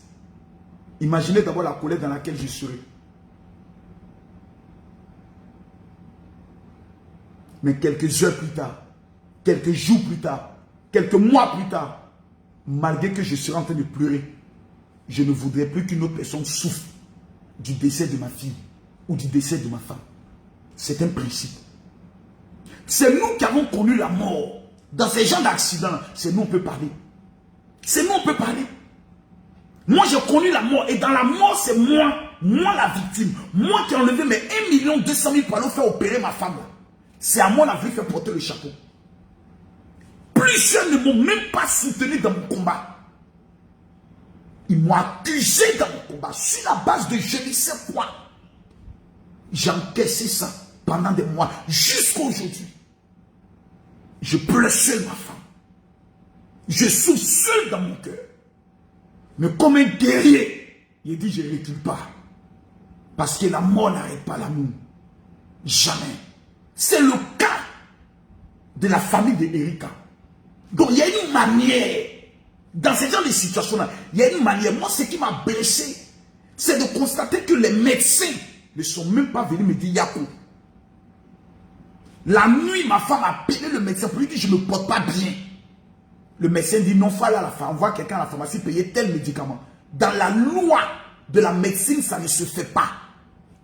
Imaginez d'abord la colère dans laquelle je serai. Mais quelques heures plus tard, quelques jours plus tard, quelques mois plus tard, malgré que je serai en train de pleurer, je ne voudrais plus qu'une autre personne souffre du décès de ma fille ou du décès de ma femme. C'est un principe. C'est nous qui avons connu la mort. Dans ces genres d'accidents, c'est nous on peut parler. C'est nous on peut parler. Moi j'ai connu la mort et dans la mort c'est moi la victime. Moi qui ai enlevé mes 1 200 000 pour aller faire opérer ma femme. C'est à moi la vie fait porter le chapeau. Plusieurs ne m'ont même pas soutenu dans mon combat. Ils m'ont accusé dans mon combat sur la base de je ne sais quoi. J'ai encaissé ça pendant des mois jusqu'à aujourd'hui. Je pleure seul ma femme. Je souffre seul dans mon cœur. Mais comme un guerrier, il dit je ne recule pas. Parce que la mort n'arrête pas l'amour. Jamais. C'est le cas de la famille d'Erika. Donc il y a une manière, dans ce genre de situation-là, il y a une manière. Moi, ce qui m'a blessé, c'est de constater que les médecins ne sont même pas venus me dire Yako. La nuit, ma femme a appelé le médecin pour lui dire je ne me porte pas bien. Le médecin dit non, il faut aller à la pharmacie, envoie quelqu'un à la pharmacie payer tel médicament. Dans la loi de la médecine, ça ne se fait pas.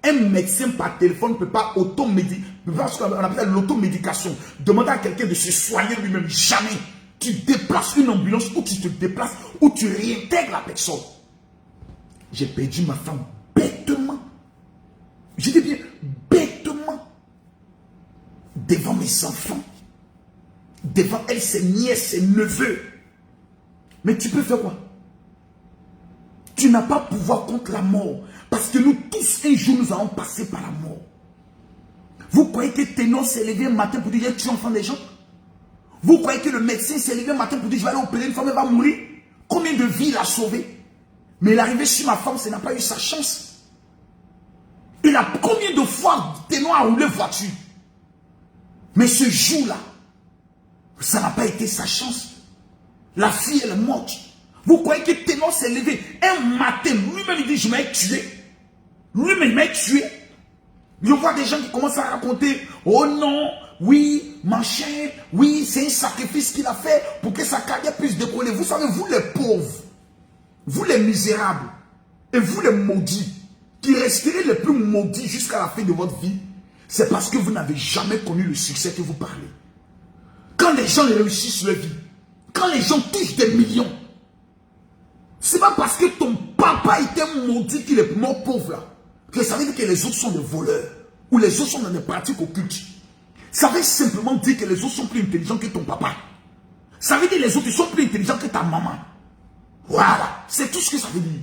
Un médecin par téléphone ne peut pas automédiquer, parce qu'on appelle l'automédication. Demander à quelqu'un de se soigner lui-même. Jamais. Tu déplaces une ambulance ou tu te déplaces ou tu réintègres la personne. J'ai perdu ma femme bêtement. Je dis bien bêtement. Devant mes enfants. Devant elle, ses nièces, ses neveux. Mais tu peux faire quoi? Tu n'as pas pouvoir contre la mort. Parce que nous tous, un jour, nous allons passer par la mort. Vous croyez que Ténor s'est levé un matin pour dire tu es enfant des gens? Vous croyez que le médecin s'est levé le matin pour dire je vais aller opérer une femme, elle va mourir? Combien de vies il a sauvé? Mais il est arrivé sur ma femme, ça n'a pas eu sa chance. Il a combien de fois Ténor a roulé voiture? Mais ce jour-là, ça n'a pas été sa chance. La fille, elle est morte. Vous croyez que Ténor s'est levé un matin, lui-même il dit je vais tuer. Lui-même il m'a tué. Je vois des gens qui commencent à raconter, oh non, oui, machin, oui, c'est un sacrifice qu'il a fait pour que sa carrière puisse décoller. Vous savez, vous les pauvres, vous les misérables, et vous les maudits, qui resterez les plus maudits jusqu'à la fin de votre vie, c'est parce que vous n'avez jamais connu le succès que vous parlez. Quand les gens réussissent leur vie, quand les gens touchent des millions, c'est pas parce que ton papa était maudit qu'il est mort pauvre là, que ça veut dire que les autres sont des voleurs, ou les autres sont dans des pratiques occultes. Ça veut simplement dire que les autres sont plus intelligents que ton papa. Ça veut dire que les autres sont plus intelligents que ta maman. Voilà, c'est tout ce que ça veut dire.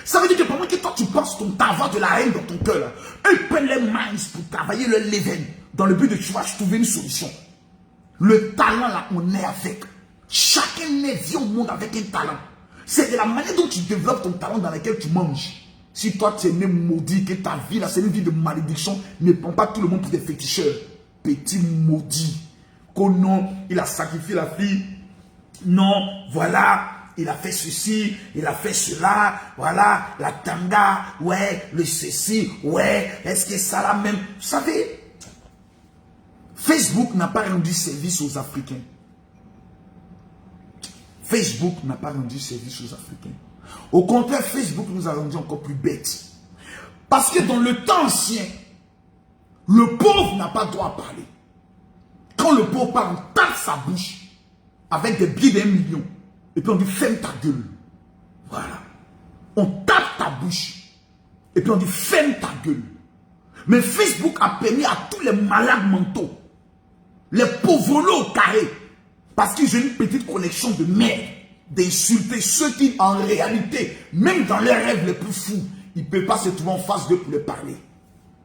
Ça veut dire que pendant que toi tu passes ton temps à avoir de la haine dans ton cœur, là, eux prennent les minds pour travailler leur levain dans le but de trouver une solution. Le talent là, on est avec. Chacun vient au monde avec un talent. C'est de la manière dont tu développes ton talent dans laquelle tu manges. Si toi tu es né maudit, que ta vie là c'est une vie de malédiction, ne prends pas tout le monde pour des féticheurs. Petit maudit. Que non, il a sacrifié la fille. Non, voilà, il a fait ceci, il a fait cela. Voilà, la tanga, ouais, le ceci, ouais, est-ce que ça là même. Vous savez, Facebook n'a pas rendu service aux Africains. Facebook n'a pas rendu service aux Africains. Au contraire, Facebook nous a rendu encore plus bêtes. Parce que dans le temps ancien, le pauvre n'a pas droit à parler. Quand le pauvre parle, on tape sa bouche avec des billets d'1 million. Et puis on dit ferme ta gueule. Voilà. On tape ta bouche. Et puis on dit ferme ta gueule. Mais Facebook a permis à tous les malades mentaux, les pauvres au carré, parce qu'ils ont une petite connexion de merde, d'insulter ceux qui en réalité, même dans leurs rêves les plus fous, ils ne peuvent pas se trouver en face d'eux pour les parler.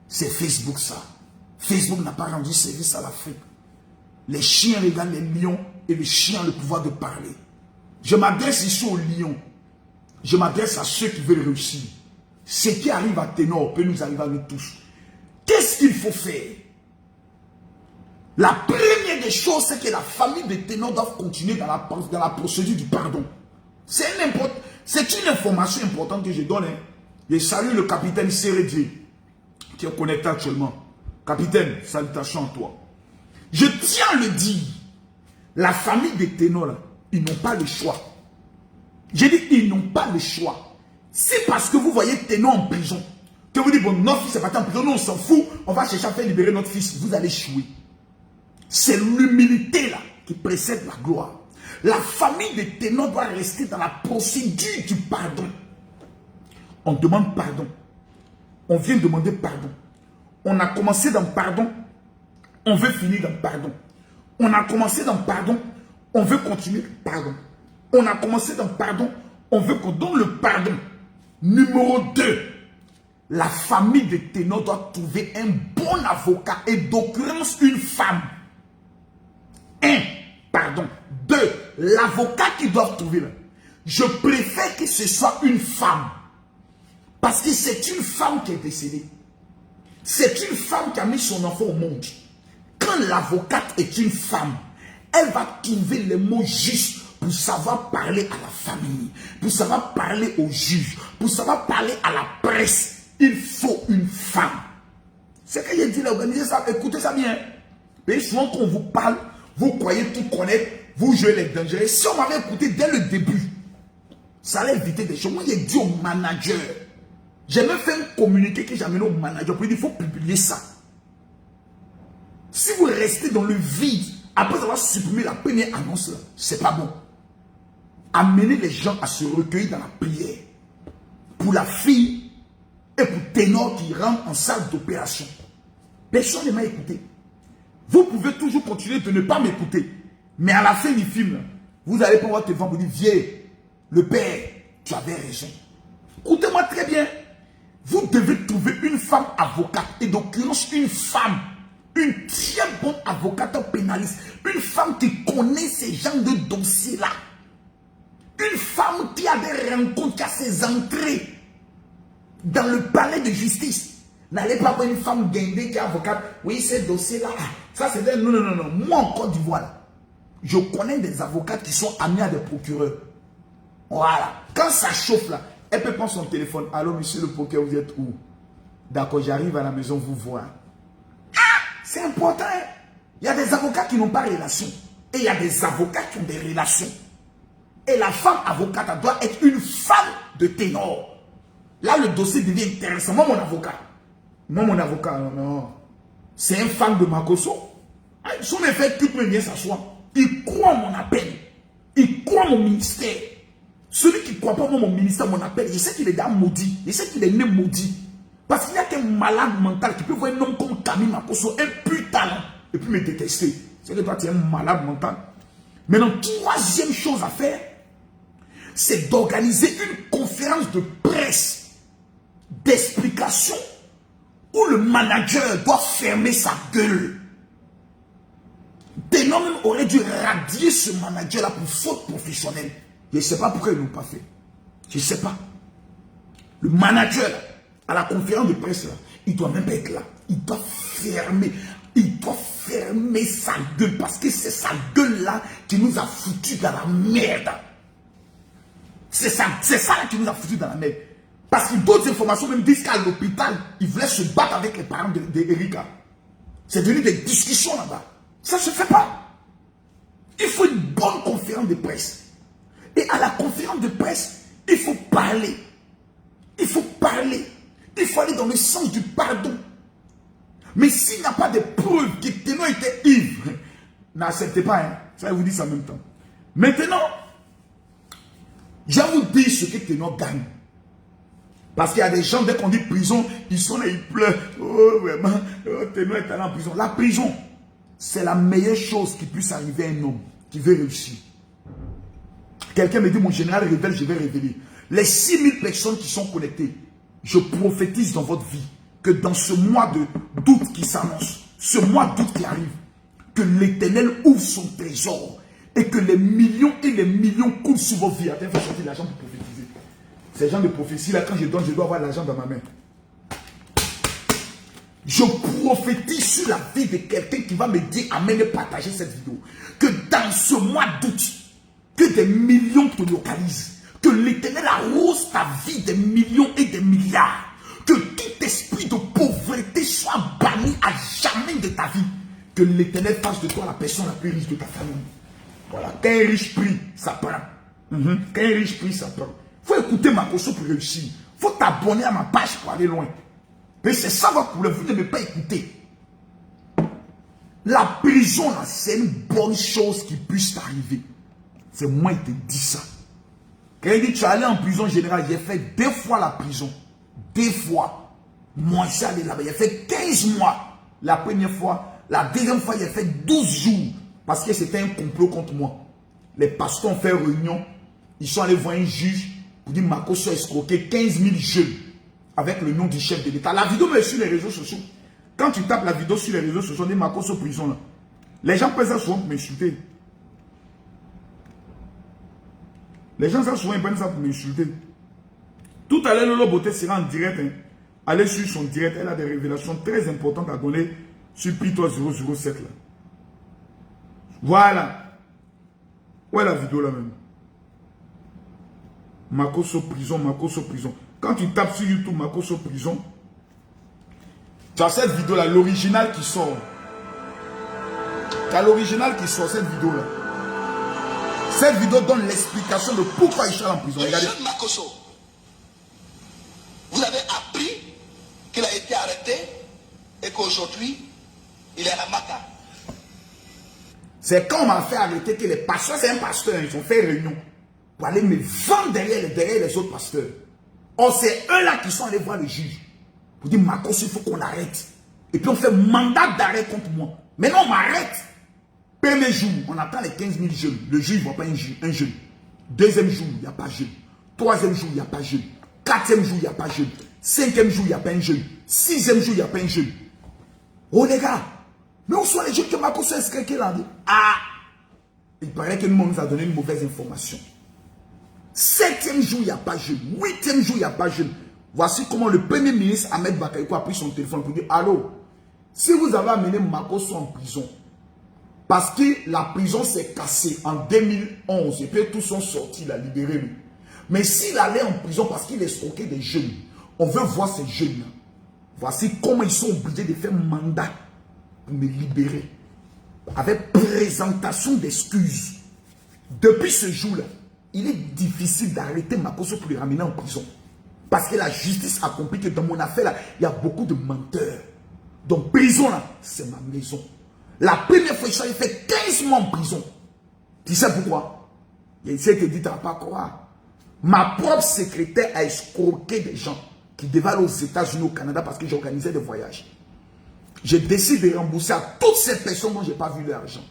C'est Facebook ça. Facebook n'a pas rendu service à l'Afrique. Les chiens regardent les lions et les chiens ont le pouvoir de parler. Je m'adresse ici aux lions. Je m'adresse à ceux qui veulent réussir. Ce qui arrive à Ténor peut nous arriver à nous tous. Qu'est-ce qu'il faut faire? La première des choses, c'est que la famille de Ténor doit continuer dans la procédure du pardon. C'est une information importante que je donne. Hein. Je salue le capitaine Sérédier qui est connecté actuellement. Capitaine, salutations à toi. Je tiens à le dire. La famille de Ténor, là, ils n'ont pas le choix. J'ai dit ils n'ont pas le choix. C'est parce que vous voyez Ténor en prison que vous dites, bon, notre fils est parti en prison, nous on s'en fout, on va chercher à faire libérer notre fils. Vous allez échouer. C'est l'humilité là qui précède la gloire. La famille de Ténor doit rester dans la procédure du pardon. On demande pardon. On vient demander pardon. On a commencé dans pardon. On veut finir dans pardon. On a commencé dans pardon. On veut continuer pardon. On a commencé dans pardon. On veut qu'on donne le pardon. Numéro 2. La famille de Ténor doit trouver un bon avocat et d'occurrence une femme. 1. Pardon. 2. L'avocat qu'ils doivent trouver là. Je préfère que ce soit une femme. Parce que c'est une femme qui est décédée. C'est une femme qui a mis son enfant au monde. Quand l'avocate est une femme, elle va trouver les mots justes pour savoir parler à la famille, pour savoir parler aux juges, pour savoir parler à la presse. Il faut une femme. C'est que j'ai dit là, organisez ça, écoutez ça bien. Mais souvent quand on vous parle, vous croyez tout connaître, vous jouez les dangers. Si on m'avait écouté dès le début, ça allait éviter des choses. Moi, j'ai dit au manager, j'ai même fait un communiqué que j'ai amené au manager pour lui dire, il faut publier ça. Si vous restez dans le vide, après avoir supprimé la première annonce, là, c'est pas bon. Amenez les gens à se recueillir dans la prière. Pour la fille et pour Ténor qui rentre en salle d'opération. Personne ne m'a écouté. Vous pouvez toujours continuer de ne pas m'écouter. Mais à la fin du film, vous allez pouvoir te vendre, vous dire, viens, le père, tu avais raison. Écoutez-moi très bien. Vous devez trouver une femme avocate, et d'occurrence une femme, une très bonne avocate pénaliste, une femme qui connais ces gens de dossiers-là. Une femme qui a des rencontres, qui a ses entrées dans le palais de justice. N'allez pas voir une femme guindée qui est avocate. Oui, ces dossiers-là. Ça, c'est non, non, non, non. Moi, en Côte d'Ivoire, je connais des avocates qui sont amis à des procureurs. Voilà. Quand ça chauffe là, elle peut prendre son téléphone. Allô, monsieur le procureur, vous êtes où? D'accord, j'arrive à la maison vous voir. Ah, c'est important. Hein? Il y a des avocats qui n'ont pas de relation. Et il y a des avocats qui ont des relations. Et la femme avocate doit être une femme de ténor. Là, le dossier devient intéressant. Moi, mon avocat, non. C'est un fan de Makosso. Son effet, tout peut bien s'asseoir. Il croit mon appel. Il croit mon ministère. Celui qui ne croit pas mon ministère, mon appel, je sais qu'il est déjà maudit. Je sais qu'il est né maudit. Parce qu'il n'y a qu'un malade mental qui peut voir un homme comme Camille Makosso, un pur talent, et puis me détester. C'est que toi, tu es un malade mental. Maintenant, troisième chose à faire, c'est d'organiser une conférence de presse, d'explication, où le manager doit fermer sa gueule. Ténor même aurait dû radier ce manager-là pour faute professionnelle. Je ne sais pas pourquoi ils ne l'ont pas fait. Je ne sais pas. Le manager, à la conférence de presse, là, il ne doit même pas être là. Il doit fermer. Il doit fermer sa gueule. Parce que c'est sa gueule-là qui nous a foutu dans la merde. C'est ça là qui nous a foutu dans la merde. Parce que d'autres informations même disent qu'à l'hôpital, il voulait se battre avec les parents d'Erika. C'est devenu des discussions là-bas. Ça ne se fait pas. Il faut une bonne conférence de presse. Et à la conférence de presse, il faut parler. Il faut parler. Il faut aller dans le sens du pardon. Mais s'il n'y a pas de preuves que Ténor était ivre, n'acceptez pas. Hein? Ça, je vous dis ça en même temps. Maintenant, je vais vous dire ce que Ténor gagne. Parce qu'il y a des gens, dès qu'on dit prison, ils sont là, ils pleurent. Oh, vraiment, oh, Ténor est allé en prison. La prison, c'est la meilleure chose qui puisse arriver à un homme qui veut réussir. Quelqu'un me dit, mon général révèle, je vais révéler. Les 6000 personnes qui sont connectées, je prophétise dans votre vie que dans ce mois d'août qui s'annonce, ce mois d'août qui arrive, que l'Éternel ouvre son trésor et que les millions et les millions coulent sur vos vies. Attends, il faut sortir l'argent pour prophétiser. Ces gens de prophétie là, quand je donne, je dois avoir l'argent dans ma main. Je prophétise sur la vie de quelqu'un qui va me dire, amen, et partager cette vidéo. Que dans ce mois d'août, que des millions te localisent. Que l'Éternel arrose ta vie des millions et des milliards. Que tout esprit de pauvreté soit banni à jamais de ta vie. Que l'Éternel fasse de toi la personne la plus riche de ta famille. Voilà. Quand un riche prie, ça prend. Quand un riche prie, ça prend. Il faut écouter Makosso pour réussir. Il faut t'abonner à ma page pour aller loin. Mais c'est ça votre problème. Vous ne devez pas écouter. La prison, là, c'est une bonne chose qui puisse t'arriver. C'est moi qui te dis ça. Quand il dit tu es allé en prison générale, j'ai fait 2 fois la prison. 2 fois. Moi, je suis allé là-bas. J'ai fait 15 mois. La première fois. La deuxième fois, j'ai fait 12 jours. Parce que c'était un complot contre moi. Les pasteurs ont fait réunion. Ils sont allés voir un juge pour dire Makosso a escroqué 15 000 jeunes avec le nom du chef de l'État. La vidéo est sur les réseaux sociaux. Quand tu tapes la vidéo sur les réseaux sociaux, on dit Makosso prison là. Les gens prennent ça souvent pour m'insulter. Les gens, ça souvent, ils prennent ça pour m'insulter. Tout à l'heure, Lolo Beauté sera en direct. Hein. Allez sur son direct. Elle a des révélations très importantes à donner sur Pitois 007. Là. Voilà. Où est la vidéo là même? Makosso prison, Makosso prison. Quand tu tapes sur YouTube Makosso prison, tu as cette vidéo là, l'original qui sort. Tu as l'original qui sort, cette vidéo là. Cette vidéo donne l'explication de pourquoi il est en prison. Le jeune Makosso, vous avez appris qu'il a été arrêté et qu'aujourd'hui, il est à la Mata. C'est quand on m'a fait arrêter que les pasteurs, c'est un pasteur, ils ont fait réunion pour aller me vendre derrière les autres pasteurs. Or, c'est eux là qui sont allés voir le juge pour dire Makosso, il faut qu'on arrête. Et puis on fait mandat d'arrêt contre moi. Maintenant, on m'arrête. Premier jour, on attend les 15 000 jeunes. Le juge ne voit pas un jeune. Deuxième jour, il n'y a pas jeune. Troisième jour, il n'y a pas jeune. Quatrième jour, il n'y a pas jeune. Cinquième jour, il n'y a pas un jeune. Sixième jour, il n'y a pas un jeune. Oh les gars, mais où sont les jeunes que Makosso a escroqués là? Ah, Il paraît que nous, on nous a donné une mauvaise information. 7e jour, il n'y a pas jeûne. 8e jour, il n'y a pas jeûne. Voici comment le premier ministre Ahmed Bakayoko a pris son téléphone pour dire « Allô, si vous avez amené Makosso en prison, parce que la prison s'est cassée en 2011, et puis tous sont sortis, il a libéré lui. Mais s'il allait en prison parce qu'il escroquait des jeunes, on veut voir ces jeunes-là. Voici comment ils sont obligés de faire mandat pour me libérer. Avec présentation d'excuses. Depuis ce jour-là, il est difficile d'arrêter Makosso pour le ramener en prison. Parce que la justice a compris que dans mon affaire, là, il y a beaucoup de menteurs. Donc, prison, là, c'est ma maison. La première fois, j'ai fait 15 mois en prison. Tu sais pourquoi? Il essaie de te dire, tu ne vas pas croire. Ma propre secrétaire a escroqué des gens qui devaient aller aux États-Unis, au Canada, parce que j'organisais des voyages. J'ai décidé de rembourser à toutes ces personnes dont je n'ai pas vu l'argent.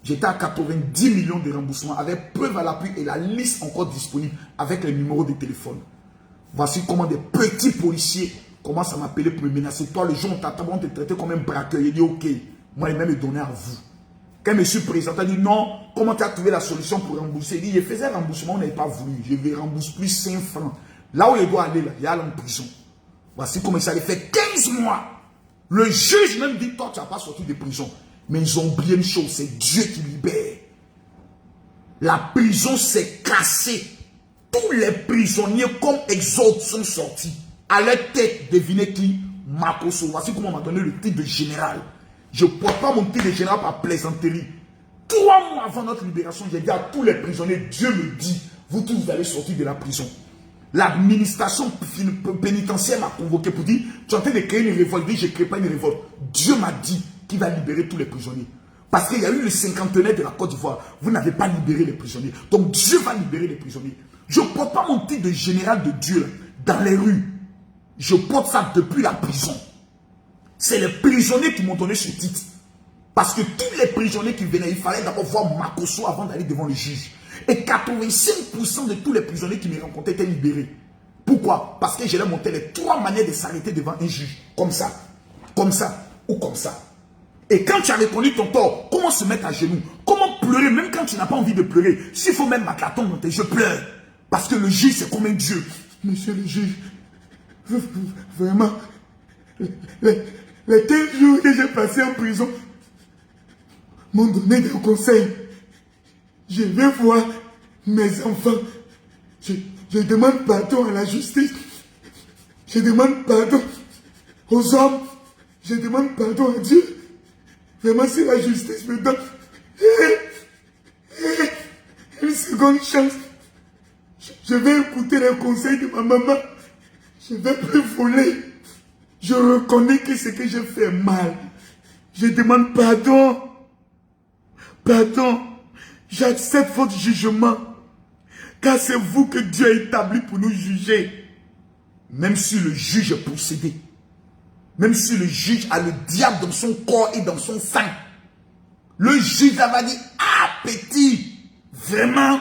J'étais à 90 millions de remboursements avec preuve à l'appui et la liste encore disponible avec les numéros de téléphone. Voici comment des petits policiers commencent à m'appeler pour me menacer. Toi, le jour où on t'attend, on te traitait comme un braqueur. Il dit ok, moi, il m'a donné à vous. Quand je me suis présenté, il dit non, comment tu as trouvé la solution pour rembourser? Il dit, je faisais un remboursement, on n'avait pas voulu. Je vais rembourser plus 5 francs. Là où il doit aller, là, il y a en prison. Voici comment ça a fait 15 mois. Le juge même dit, toi, tu n'as pas sorti de prison. Mais ils ont oublié une chose, c'est Dieu qui libère. La prison s'est cassée. Tous les prisonniers comme Exode sont sortis. À leur tête, devinez qui? Makosso. Voici comment on m'a donné le titre de général. Je ne porte pas mon titre de général par plaisanterie. 3 mois avant notre libération, j'ai dit à tous les prisonniers, Dieu me dit, vous tous vous allez sortir de la prison. L'administration pénitentiaire m'a convoqué pour dire, tu es en train de créer une révolte. Je ne crée pas une révolte. Dieu m'a dit qu'il va libérer tous les prisonniers. Parce qu'il y a eu le 50e de la Côte d'Ivoire. Vous n'avez pas libéré les prisonniers. Donc Dieu va libérer les prisonniers. Je ne porte pas mon titre de général de Dieu là, dans les rues. Je porte ça depuis la prison. C'est les prisonniers qui m'ont donné ce titre. Parce que tous les prisonniers qui venaient, il fallait d'abord voir Makosso avant d'aller devant le juge. Et 85% de tous les prisonniers qui me rencontraient étaient libérés. Pourquoi? Parce que je leur montrais les 3 manières de s'arrêter devant un juge. Comme ça ou comme ça. Et quand tu as reconnu ton tort, comment se mettre à genoux? Comment pleurer même quand tu n'as pas envie de pleurer? S'il faut même mettre la tombe dans tes yeux, pleure. Parce que le juge, c'est comme un Dieu. Monsieur le juge, vraiment, les 15 jours que j'ai passés en prison m'ont donné des conseils. Je vais voir mes enfants. Je demande pardon à la justice. Je demande pardon aux hommes. Je demande pardon à Dieu. Vraiment, si la justice me donne une seconde chance, je vais écouter les conseils de ma maman. Je ne vais plus voler. Je reconnais que ce que j'ai fait mal. Je demande pardon. Pardon. J'accepte votre jugement. Car c'est vous que Dieu a établi pour nous juger. Même si le juge est possédé. Même si le juge a le diable dans son corps et dans son sang. Le juge va dire, ah petit, vraiment,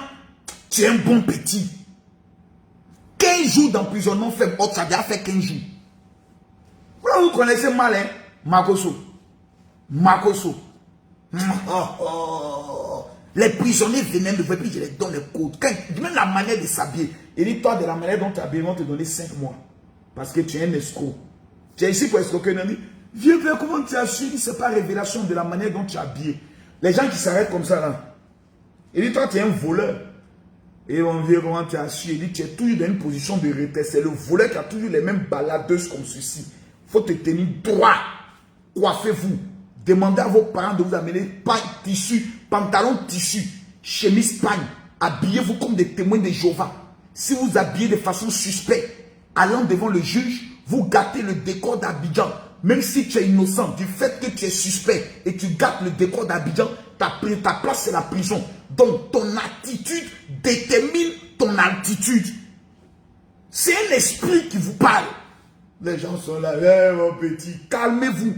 tu es un bon petit. 15 jours d'emprisonnement fait, oh, ça a déjà fait 15 jours. Vous connaissez mal, hein? Makosso. Makosso. Les prisonniers venaient me voir, puis je les donne les codes. Même la manière de s'habiller. Il dit, toi, de la manière dont tu habilles, on te donner 5 mois. Parce que tu es un escroc. Tu es ici pour escroquer. Vieux père, comment tu as su? Il dit, c'est pas révélation de la manière dont tu es habillé. Les gens qui s'arrêtent comme ça, là. Il dit, toi, tu es un voleur. Et on vient comment tu as su. Il dit, tu es toujours dans une position de retrait. C'est le voleur qui a toujours les mêmes baladeuses comme ceci. Il faut te tenir droit. Coiffez-vous. Demandez à vos parents de vous amener tissu, pantalon tissu, chemise pagne. Habillez-vous comme des témoins de Jéhovah. Si vous habillez de façon suspecte, allant devant le juge, vous gâtez le décor d'Abidjan. Même si tu es innocent, du fait que tu es suspect et tu gâtes le décor d'Abidjan, ta place c'est la prison. Donc ton attitude détermine ton altitude. C'est un esprit qui vous parle. Les gens sont là, hey, mon petit, calmez-vous.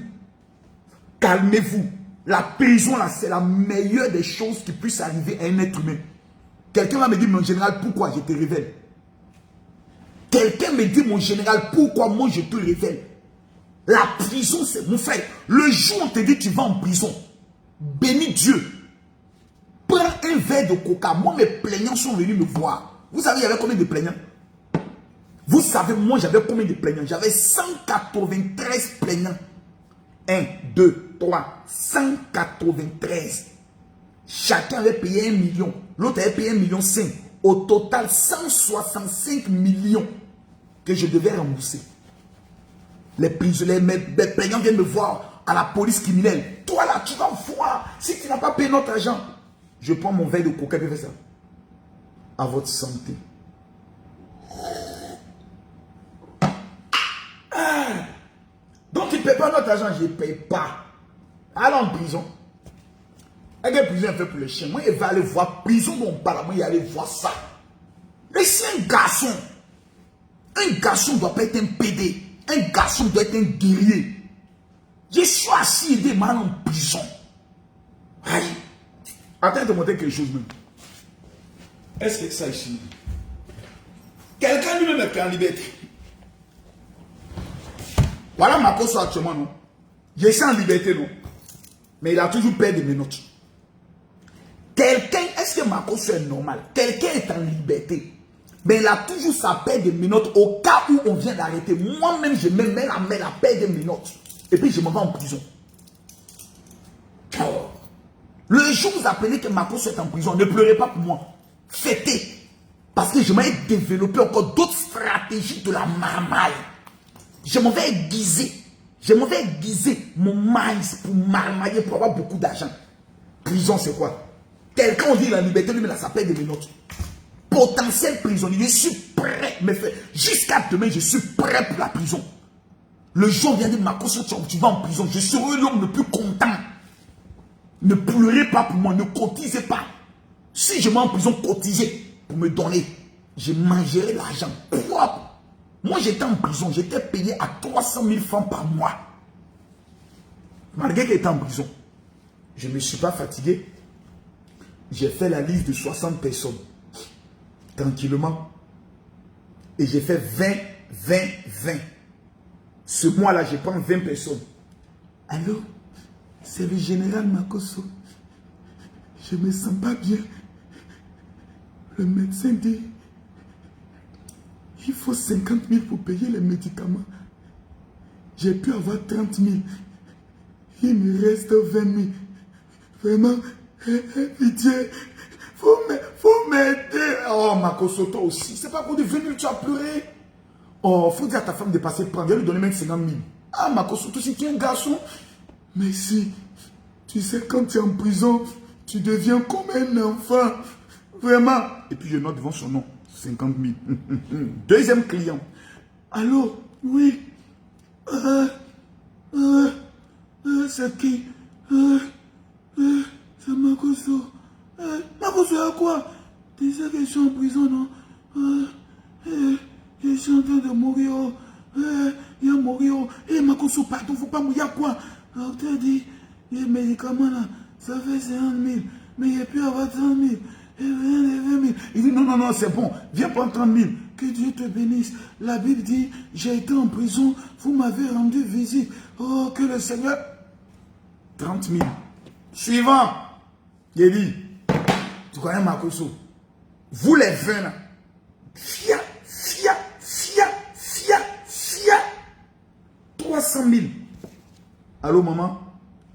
Calmez-vous. La prison, là, c'est la meilleure des choses qui puisse arriver à un être humain. Quelqu'un va me dire, mon général, pourquoi je te révèle? Quelqu'un me dit, mon général, pourquoi moi je te révèle? La prison, c'est mon frère. Le jour où on te dit, tu vas en prison, bénis Dieu. Prends verre de coca. Moi, mes plaignants sont venus me voir. Vous savez, il y avait combien de plaignants? Vous savez, moi, j'avais combien de plaignants? J'avais 193 plaignants. 1, 2, 3, 193. Chacun avait payé 1 million. L'autre avait payé 1,5 million. Au total, 165 millions que je devais rembourser. Les prisonniers, mes plaignants viennent me voir à la police criminelle. Toi là, tu vas voir. Si tu n'as pas payé notre argent, je prends mon verre de coca et je fais ça. À votre santé. Donc tu ne payes pas notre argent, je ne paye pas. Allons en prison. Et quelle prison est fait pour les chiens? Moi, il va aller voir prison dont on parle. Moi, il va aller voir ça. Mais c'est un garçon. Un garçon ne doit pas être un PD. Un garçon doit être un guerrier. Je suis assis des mal en prison. Aïe. Attends de montrer quelque chose même. Est-ce que ça ici? Quelqu'un lui-même est en liberté. Voilà ma cause actuellement, non? Je suis en liberté, non? Mais il a toujours perdu mes notes. Quelqu'un, est-ce que ma cause est normale? Quelqu'un est en liberté. Mais il a toujours sa paire de menottes au cas où on vient d'arrêter. Moi-même, je me mets la paire de menottes. Et puis, je me vais en prison. Oh. Le jour où vous appelez que ma cause est en prison, ne pleurez pas pour moi. Fêtez. Parce que je vais développer encore d'autres stratégies de la marmaille. Je m'en vais aiguiser. Je m'en vais aiguiser mon maïs pour marmailler, pour avoir beaucoup d'argent. Prison, c'est quoi? Quelqu'un, on dit la liberté, lui, mais là, ça paie des menottes. Potentiel prisonnier, je suis prêt. Mais jusqu'à demain, je suis prêt pour la prison. Le jour vient de ma cause, tu vas en prison. Je serai l'homme le plus content. Ne pleurez pas pour moi, ne cotisez pas. Si je vais en prison, cotisez pour me donner. Je mangerai l'argent propre. Moi, j'étais en prison, j'étais payé à 300 000 francs par mois. Malgré qu'il était en prison, je ne me suis pas fatigué. J'ai fait la liste de 60 personnes. Tranquillement. Et j'ai fait 20. Ce mois-là, je prends 20 personnes. Allô? C'est le général Makosso. Je ne me sens pas bien. Le médecin dit, il faut 50 000 pour payer les médicaments. J'ai pu avoir 30 000. Il me reste 20 000. Vraiment, pitié. Faut m'aider. Oh, Makosso, toi aussi. C'est pas pour de 20 000 tu as pleuré. Oh, faut dire à ta femme de passer prendre. Je vais lui donner même 50 000. Ah, Makosso, toi aussi, tu es un garçon. Mais si, tu sais, quand tu es en prison, tu deviens comme un enfant. Vraiment. Et puis je note devant son nom. 50 000. Deuxième client. Allô? Oui. C'est qui? C'est Makosso. Makosso, à quoi? Tu sais que je suis en prison, non? Je suis en train de mourir. Il y a mourir. Makosso, pardon, faut pas mourir, quoi? Alors, tu as dit, les médicaments là, ça fait 50 000. Mais il n'y a plus à avoir 30 000. Et 20 000. Il dit, non, c'est bon. Viens prendre 30 000. Que Dieu te bénisse. La Bible dit, j'ai été en prison, vous m'avez rendu visite. Oh, que le Seigneur... 30 000. Suivant. Il dit, tu connais Makosso? Vous les 20 là. Fia. 300 000. Allô, maman?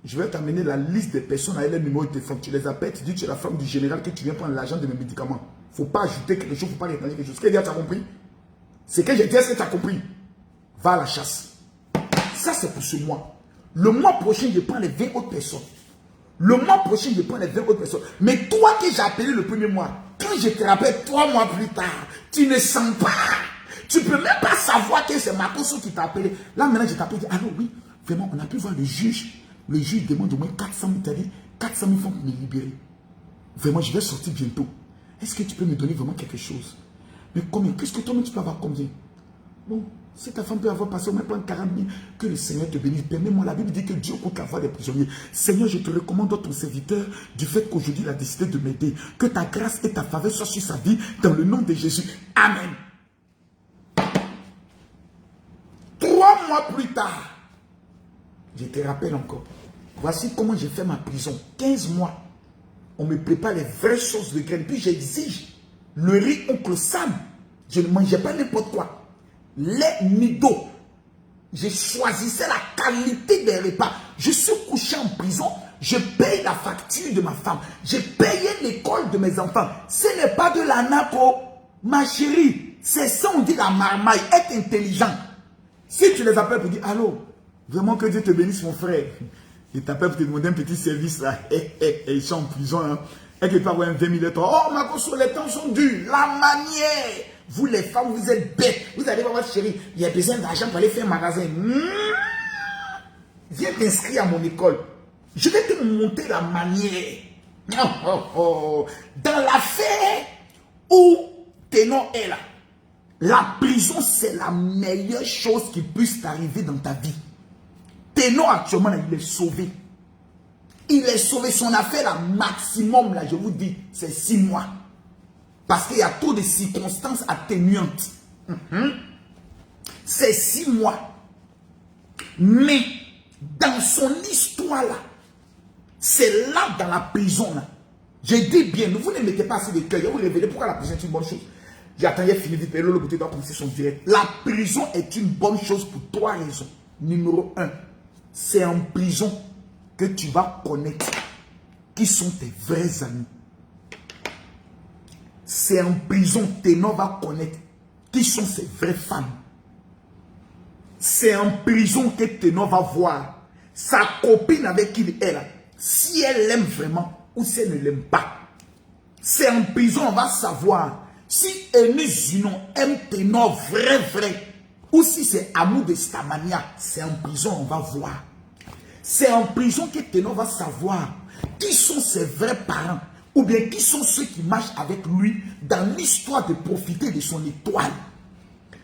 Je vais t'amener la liste des personnes avec les numéros de téléphone. Tu les appelles, tu dis que tu es la femme du général, que tu viens prendre l'argent de mes médicaments. Il ne faut pas ajouter quelque chose, il ne faut pas rétamer quelque chose. Ce que tu as compris? C'est que j'ai dit, est-ce que tu as compris? Va à la chasse. Ça, c'est pour ce mois. Le mois prochain, je prends les 20 autres personnes. Le mois prochain, je prends les 20 autres personnes. Mais toi que j'ai appelé le premier mois, quand je te rappelle 3 mois plus tard, tu ne sens pas. Tu ne peux même pas savoir que c'est Makosso qui t'a appelé. Là, maintenant, je t'appelle, je dis, allô, oui, vraiment, on a pu voir le juge. Le juge demande au moins 400 000, tu as dit 400 000 francs pour me libérer. Vraiment, je vais sortir bientôt. Est-ce que tu peux me donner vraiment quelque chose? Mais combien? Qu'est-ce que toi-même tu peux avoir combien? Bon, si ta femme peut avoir passé au moins 40 000, que le Seigneur te bénisse. Permets-moi, la Bible dit que Dieu coûte la voix des prisonniers. Seigneur, je te recommande ton serviteur du fait qu'aujourd'hui il a décidé de m'aider. Que ta grâce et ta faveur soient sur sa vie dans le nom de Jésus. Amen. 3 mois plus tard, je te rappelle encore. Voici comment j'ai fait ma prison. 15 mois. on me prépare les vraies choses de graines. Puis j'exige le riz Oncle Sam. Je ne mangeais pas n'importe quoi. Lait ni d'eau. Je choisissais la qualité des repas. Je suis couché en prison. Je paye la facture de ma femme. J'ai payé l'école de mes enfants. Ce n'est pas de la naco, ma chérie. C'est ça, on dit la marmaille. Être intelligent. Si tu les appelles pour dire, allô, vraiment que Dieu te bénisse mon frère. Ils t'appellent pour te demander un petit service là. Et ils sont en prison. Hein. Et que tu peux avoir un 20 000 €. Oh, ma gosse, les temps sont durs. La manière. Vous les femmes, vous êtes bêtes. Vous allez voir votre chérie. Il y a besoin d'argent pour aller faire un magasin. Viens t'inscrire à mon école. Je vais te montrer la manière. Dans l'affaire où Ténor est là, la prison, c'est la meilleure chose qui puisse t'arriver dans ta vie. Ténor, actuellement, là, il est sauvé. Il est sauvé. Son affaire, là, maximum, là, je vous dis, c'est 6 mois. Parce qu'il y a trop de circonstances atténuantes. C'est 6 mois. Mais, dans son histoire, là, c'est là, dans la prison, là. Je dis bien, vous ne mettez pas assez de cœur. Je vais vous révéler pourquoi la prison est une bonne chose. J'attends, il a fini vite, le côté doit commencer son direct. La prison est une bonne chose pour 3 raisons. Numéro 1, c'est en prison que tu vas connaître qui sont tes vrais amis. C'est en prison que Ténor va connaître qui sont ses vraies femmes. C'est en prison que Ténor va voir sa copine avec qui il est là, si elle l'aime vraiment ou si elle ne l'aime pas. C'est en prison on va savoir si Aimé Junon aime Ténor vrai, ou si c'est amour de Stamania. C'est en prison on va voir. C'est en prison que Ténor va savoir qui sont ses vrais parents, ou bien qui sont ceux qui marchent avec lui dans l'histoire de profiter de son étoile.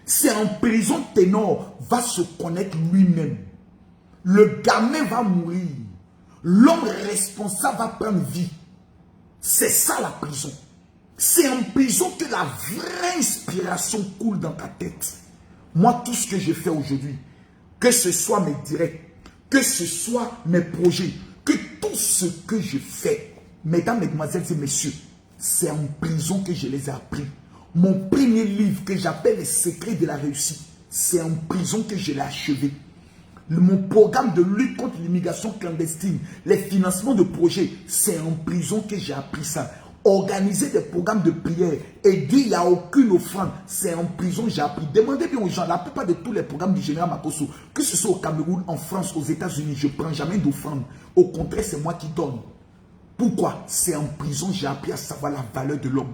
C'est en prison que Ténor va se connaître lui-même. Le gamin va mourir. L'homme responsable va prendre vie. C'est ça la prison. C'est en prison que la vraie inspiration coule dans ta tête. Moi, tout ce que je fais aujourd'hui, que ce soit mes directs, que ce soit mes projets, que tout ce que je fais, mesdames, mesdemoiselles et messieurs, c'est en prison que je les ai appris. Mon premier livre que j'appelle Les secrets de la réussite, c'est en prison que je l'ai achevé. Mon programme de lutte contre l'immigration clandestine, les financements de projets, c'est en prison que j'ai appris ça. Organiser des programmes de prière et dire il n'y a aucune offrande, c'est en prison que j'ai appris. Demandez bien aux gens, la plupart de tous les programmes du général Makosso, que ce soit au Cameroun, en France, aux États-Unis, je ne prends jamais d'offrande. Au contraire, c'est moi qui donne. Pourquoi? C'est en prison que j'ai appris à savoir la valeur de l'homme.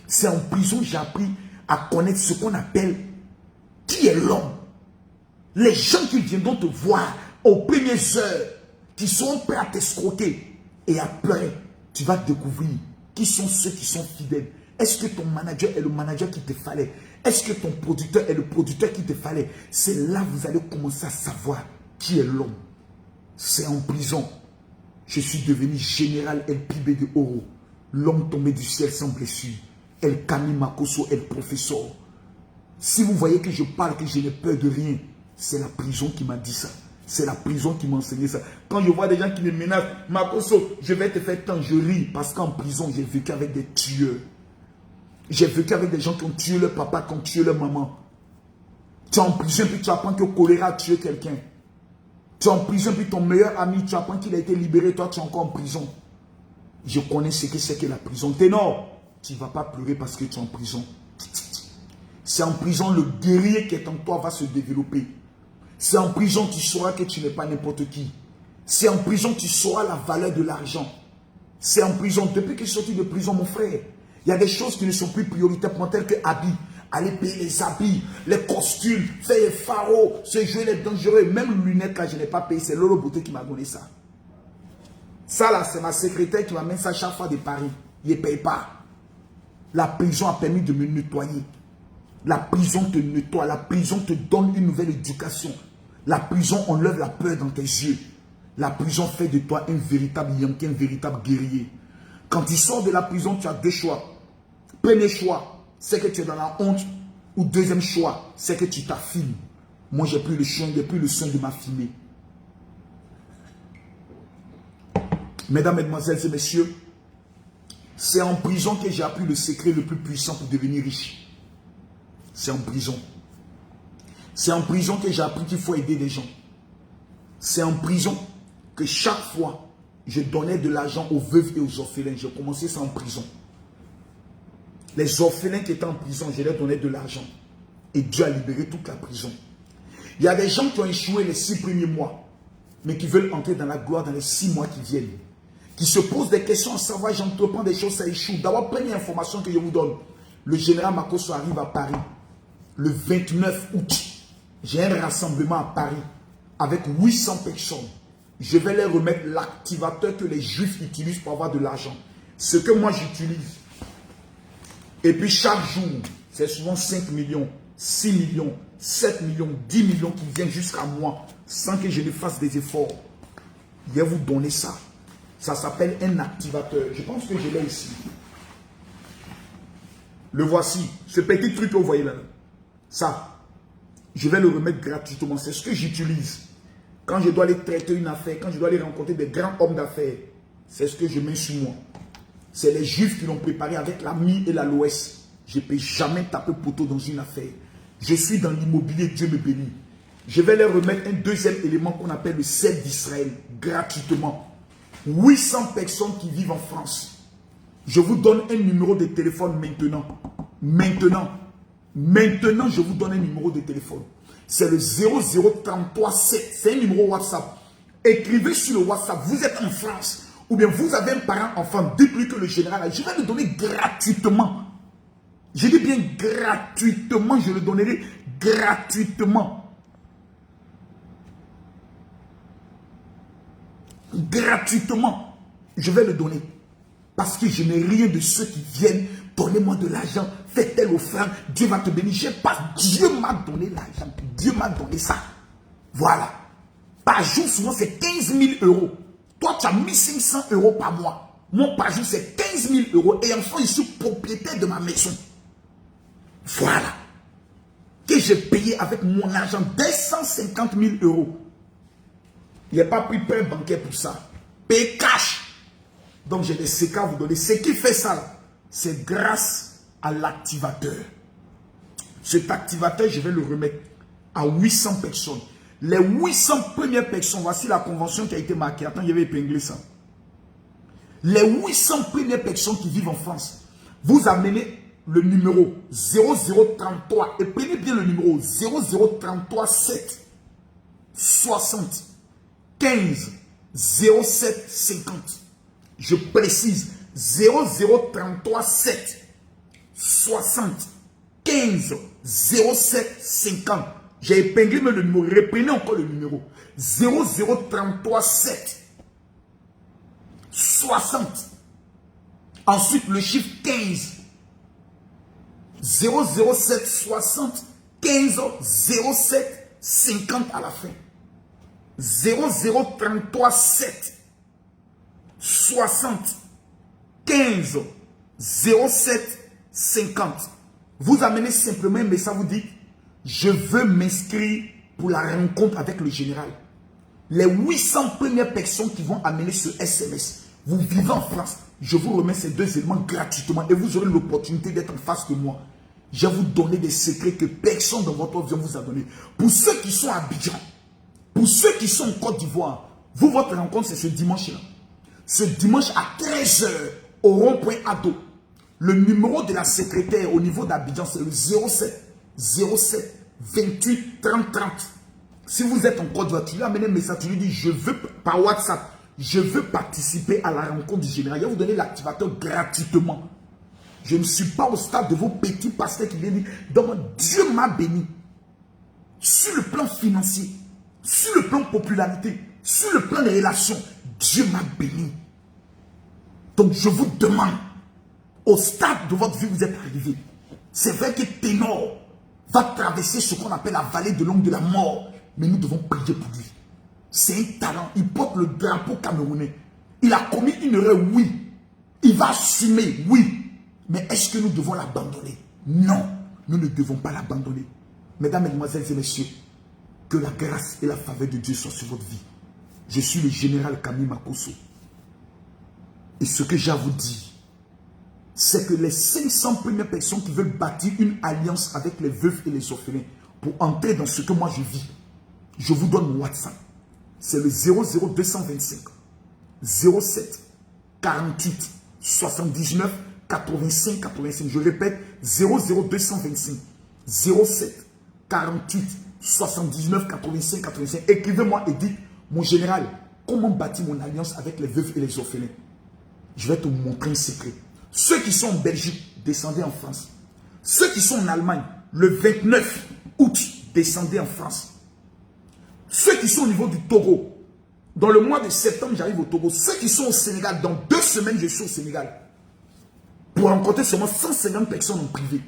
C'est en prison que j'ai appris à connaître ce qu'on appelle qui est l'homme. Les gens qui viendront te voir aux premières heures, qui seront prêts à t'escroquer et à pleurer, tu vas découvrir qui sont ceux qui sont fidèles. Est-ce que ton manager est le manager qu'il te fallait? Est-ce que ton producteur est le producteur qu'il te fallait? C'est là que vous allez commencer à savoir qui est l'homme. C'est en prison. Je suis devenu général LPB de Oro. L'homme tombé du ciel sans blessure. El Kami Makosso, El Professeur. Si vous voyez que je parle, que je n'ai peur de rien, c'est la prison qui m'a dit ça. C'est la prison qui m'a enseigné ça. Quand je vois des gens qui me menacent, Makosso, je vais te faire tant, je ris. Parce qu'en prison, j'ai vécu avec des tueurs. J'ai vécu avec des gens qui ont tué leur papa, qui ont tué leur maman. Tu es en prison, puis tu apprends que le choléra a tué quelqu'un. Tu es en prison, puis ton meilleur ami, tu apprends qu'il a été libéré, toi tu es encore en prison. Je connais ce que c'est que la prison. Ténor, tu ne vas pas pleurer parce que tu es en prison. C'est en prison le guerrier qui est en toi va se développer. C'est en prison que tu sauras que tu n'es pas n'importe qui. C'est en prison que tu sauras la valeur de l'argent. C'est en prison. Depuis que je suis sorti de prison, mon frère, il y a des choses qui ne sont plus prioritaires pour moi, telles que habits. Aller payer les habits, les costumes, faire les pharaons, se jouer les dangereux. Même lunettes, là, je n'ai pas payé. C'est Lolo Beauté qui m'a donné ça. Ça, là, c'est ma secrétaire qui m'amène ça chaque fois de Paris. Il ne paye pas. La prison a permis de me nettoyer. La prison te nettoie. La prison te donne une nouvelle éducation. La prison enlève la peur dans tes yeux. La prison fait de toi un véritable Yankee, un véritable guerrier. Quand tu sors de la prison, tu as 2 choix. Premier choix, c'est que tu es dans la honte. Ou deuxième choix, c'est que tu t'affirmes. Moi, j'ai pris le soin de m'affirmer. Mesdames, mesdemoiselles et messieurs, C'est en prison que j'ai appris le secret le plus puissant pour devenir riche. C'est en prison. C'est en prison que j'ai appris qu'il faut aider les gens. C'est en prison que chaque fois, je donnais de l'argent aux veuves et aux orphelins. J'ai commencé ça en prison. Les orphelins qui étaient en prison, je leur donnais de l'argent. Et Dieu a libéré toute la prison. Il y a des gens qui ont échoué les 6 premiers mois, mais qui veulent entrer dans la gloire dans les 6 mois qui viennent. Qui se posent des questions à savoir, j'entreprends des choses, ça échoue. D'abord, première information que je vous donne. Le général Makosso arrive à Paris le 29 août. J'ai un rassemblement à Paris avec 800 personnes. Je vais leur remettre l'activateur que les juifs utilisent pour avoir de l'argent. Ce que moi j'utilise. Et puis chaque jour, c'est souvent 5 millions, 6 millions, 7 millions, 10 millions qui viennent jusqu'à moi sans que je ne fasse des efforts. Je vais vous donner ça. Ça s'appelle un activateur. Je pense que je l'ai ici. Le voici. Ce petit truc que vous voyez là. Ça. Je vais le remettre gratuitement. C'est ce que j'utilise. Quand je dois aller traiter une affaire, quand je dois aller rencontrer des grands hommes d'affaires, c'est ce que je mets sur moi. C'est les juifs qui l'ont préparé avec la MI et la LOS. Je ne peux jamais taper poteau dans une affaire. Je suis dans l'immobilier, Dieu me bénit. Je vais leur remettre un deuxième élément qu'on appelle le sel d'Israël, gratuitement. 800 personnes qui vivent en France. Je vous donne un numéro de téléphone maintenant. Maintenant, je vous donne un numéro de téléphone. C'est le 00337. C'est un numéro WhatsApp. Écrivez sur le WhatsApp. Vous êtes en France. Ou bien vous avez un parent enfant. Dites-lui que le général, je vais le donner gratuitement. Je dis bien gratuitement. Je le donnerai gratuitement. Gratuitement. Je vais le donner. Parce que je n'ai rien de ceux qui viennent. Donnez-moi de l'argent. Faites telle offrande. Dieu va te bénir. Je passe. Dieu m'a donné l'argent. Dieu m'a donné ça. Voilà. Par jour, souvent, c'est 15 000 euros. Toi, tu as 1500 euros par mois. Moi, par jour, c'est 15 000 euros. Et enfin, je suis propriétaire de ma maison. Voilà. Que j'ai payé avec mon argent 250 000 euros. Il n'y a pas pris prêt bancaire pour ça. Payé cash. Donc, j'ai des secrets à vous donner. Ce qui fait ça, c'est grâce à l'activateur. Cet activateur, je vais le remettre à 800 personnes. Les 800 premières personnes, voici la convention qui a été marquée. Attends, je vais épingler ça. Les 800 premières personnes qui vivent en France, vous amenez le numéro 0033 et prenez bien le numéro 0033 7 60 15 07 50. Je précise 0033 7 60 15 07 50. J'ai épinglé le numéro. Reprenez encore le numéro 0033 7 60. Ensuite le chiffre 15 007 60 15 07 50 à la fin. 0033 7 60 15 07 50. Vous amenez simplement un message, vous dites je veux m'inscrire pour la rencontre avec le général. Les 800 premières personnes qui vont amener ce SMS, vous vivez en France, je vous remets ces deux éléments gratuitement et vous aurez l'opportunité d'être en face de moi. Je vais vous donner des secrets que personne dans votre vie vous a donné. Pour ceux qui sont à Abidjan, pour ceux qui sont en Côte d'Ivoire, vous, votre rencontre, c'est ce dimanche-là. Ce dimanche à 13 h au rond-point Ado. Le numéro de la secrétaire au niveau d'Abidjan, c'est le 07 28 30 30. Si vous êtes en Côte d'Ivoire, tu lui amènes un message, tu lui dis, je veux, par WhatsApp, je veux participer à la rencontre du général. Je vais vous donner l'activateur gratuitement. Je ne suis pas au stade de vos petits pasteurs qui viennent dire, donc Dieu m'a béni. Sur le plan financier, sur le plan popularité, sur le plan des relations, Dieu m'a béni. Donc je vous demande, au stade de votre vie où vous êtes arrivé, c'est vrai que Ténor va traverser ce qu'on appelle la vallée de l'ombre de la mort, mais nous devons prier pour lui. C'est un talent, il porte le drapeau camerounais. Il a commis une erreur, oui. Il va assumer, oui. Mais est-ce que nous devons l'abandonner? Non, nous ne devons pas l'abandonner. Mesdames, Mesdemoiselles et Messieurs, que la grâce et la faveur de Dieu soient sur votre vie. Je suis le général Camille Makosso. Et ce que j'ai à vous dire, c'est que les 500 premières personnes qui veulent bâtir une alliance avec les veufs et les orphelins pour entrer dans ce que moi je vis, je vous donne mon WhatsApp. C'est le 00225 07 48 79 85 85. Je répète, 00225 07 48 79 85 85. Écrivez-moi et dites, mon général, comment bâtir mon alliance avec les veuves et les orphelins? Je vais te montrer un secret. Ceux qui sont en Belgique, descendez en France. Ceux qui sont en Allemagne, le 29 août, descendez en France. Ceux qui sont au niveau du Togo, dans le mois de septembre, j'arrive au Togo. Ceux qui sont au Sénégal, dans 2 semaines, je suis au Sénégal. Pour rencontrer seulement 150 personnes en privé.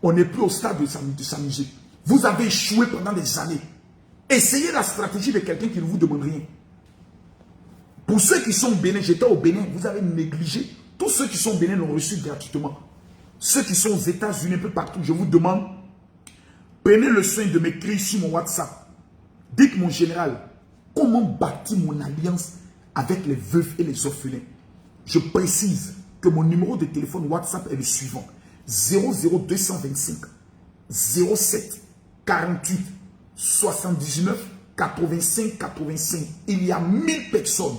On n'est plus au stade de s'amuser. Vous avez échoué pendant des années. Essayez la stratégie de quelqu'un qui ne vous demande rien. Pour ceux qui sont au Bénin, j'étais au Bénin, vous avez négligé. Tous ceux qui sont au Bénin l'ont reçu gratuitement. Ceux qui sont aux États-Unis, un peu partout, je vous demande, prenez le soin de m'écrire sur mon WhatsApp. Dites, mon général, comment bâtir mon alliance avec les veufs et les orphelins? Je précise que mon numéro de téléphone WhatsApp est le suivant. 00225 07 48 79 85 85. Il y a 1000 personnes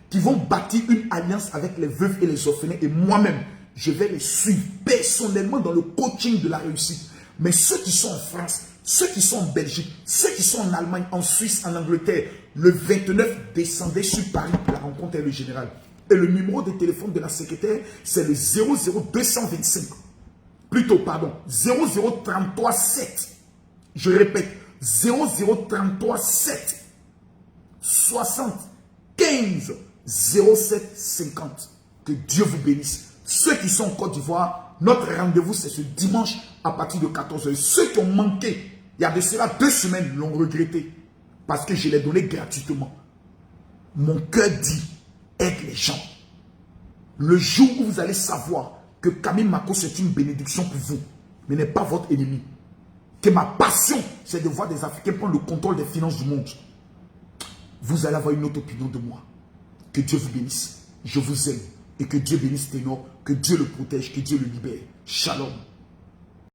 qui vont bâtir une alliance avec les veuves et les orphelins. Et moi-même, je vais les suivre personnellement dans le coaching de la réussite. Mais ceux qui sont en France, ceux qui sont en Belgique, ceux qui sont en Allemagne, en Suisse, en Angleterre, le 29, descendez sur Paris pour la rencontre avec le général. Et le numéro de téléphone de la secrétaire, c'est le 00225. Plutôt, pardon, 00337. Je répète, 00337 60 15 07 50. Que Dieu vous bénisse. Ceux qui sont en Côte d'Ivoire, notre rendez-vous c'est ce dimanche à partir de 14 h. Ceux qui ont manqué, il y a de cela 2 semaines, l'ont regretté. Parce que je l'ai donné gratuitement. Mon cœur dit, aide les gens. Le jour où vous allez savoir que Camille Mako c'est une bénédiction pour vous, mais n'est pas votre ennemi. Que ma passion, c'est de voir des Africains prendre le contrôle des finances du monde. Vous allez avoir une autre opinion de moi. Que Dieu vous bénisse. Je vous aime. Et que Dieu bénisse Ténor. Que Dieu le protège. Que Dieu le libère. Shalom.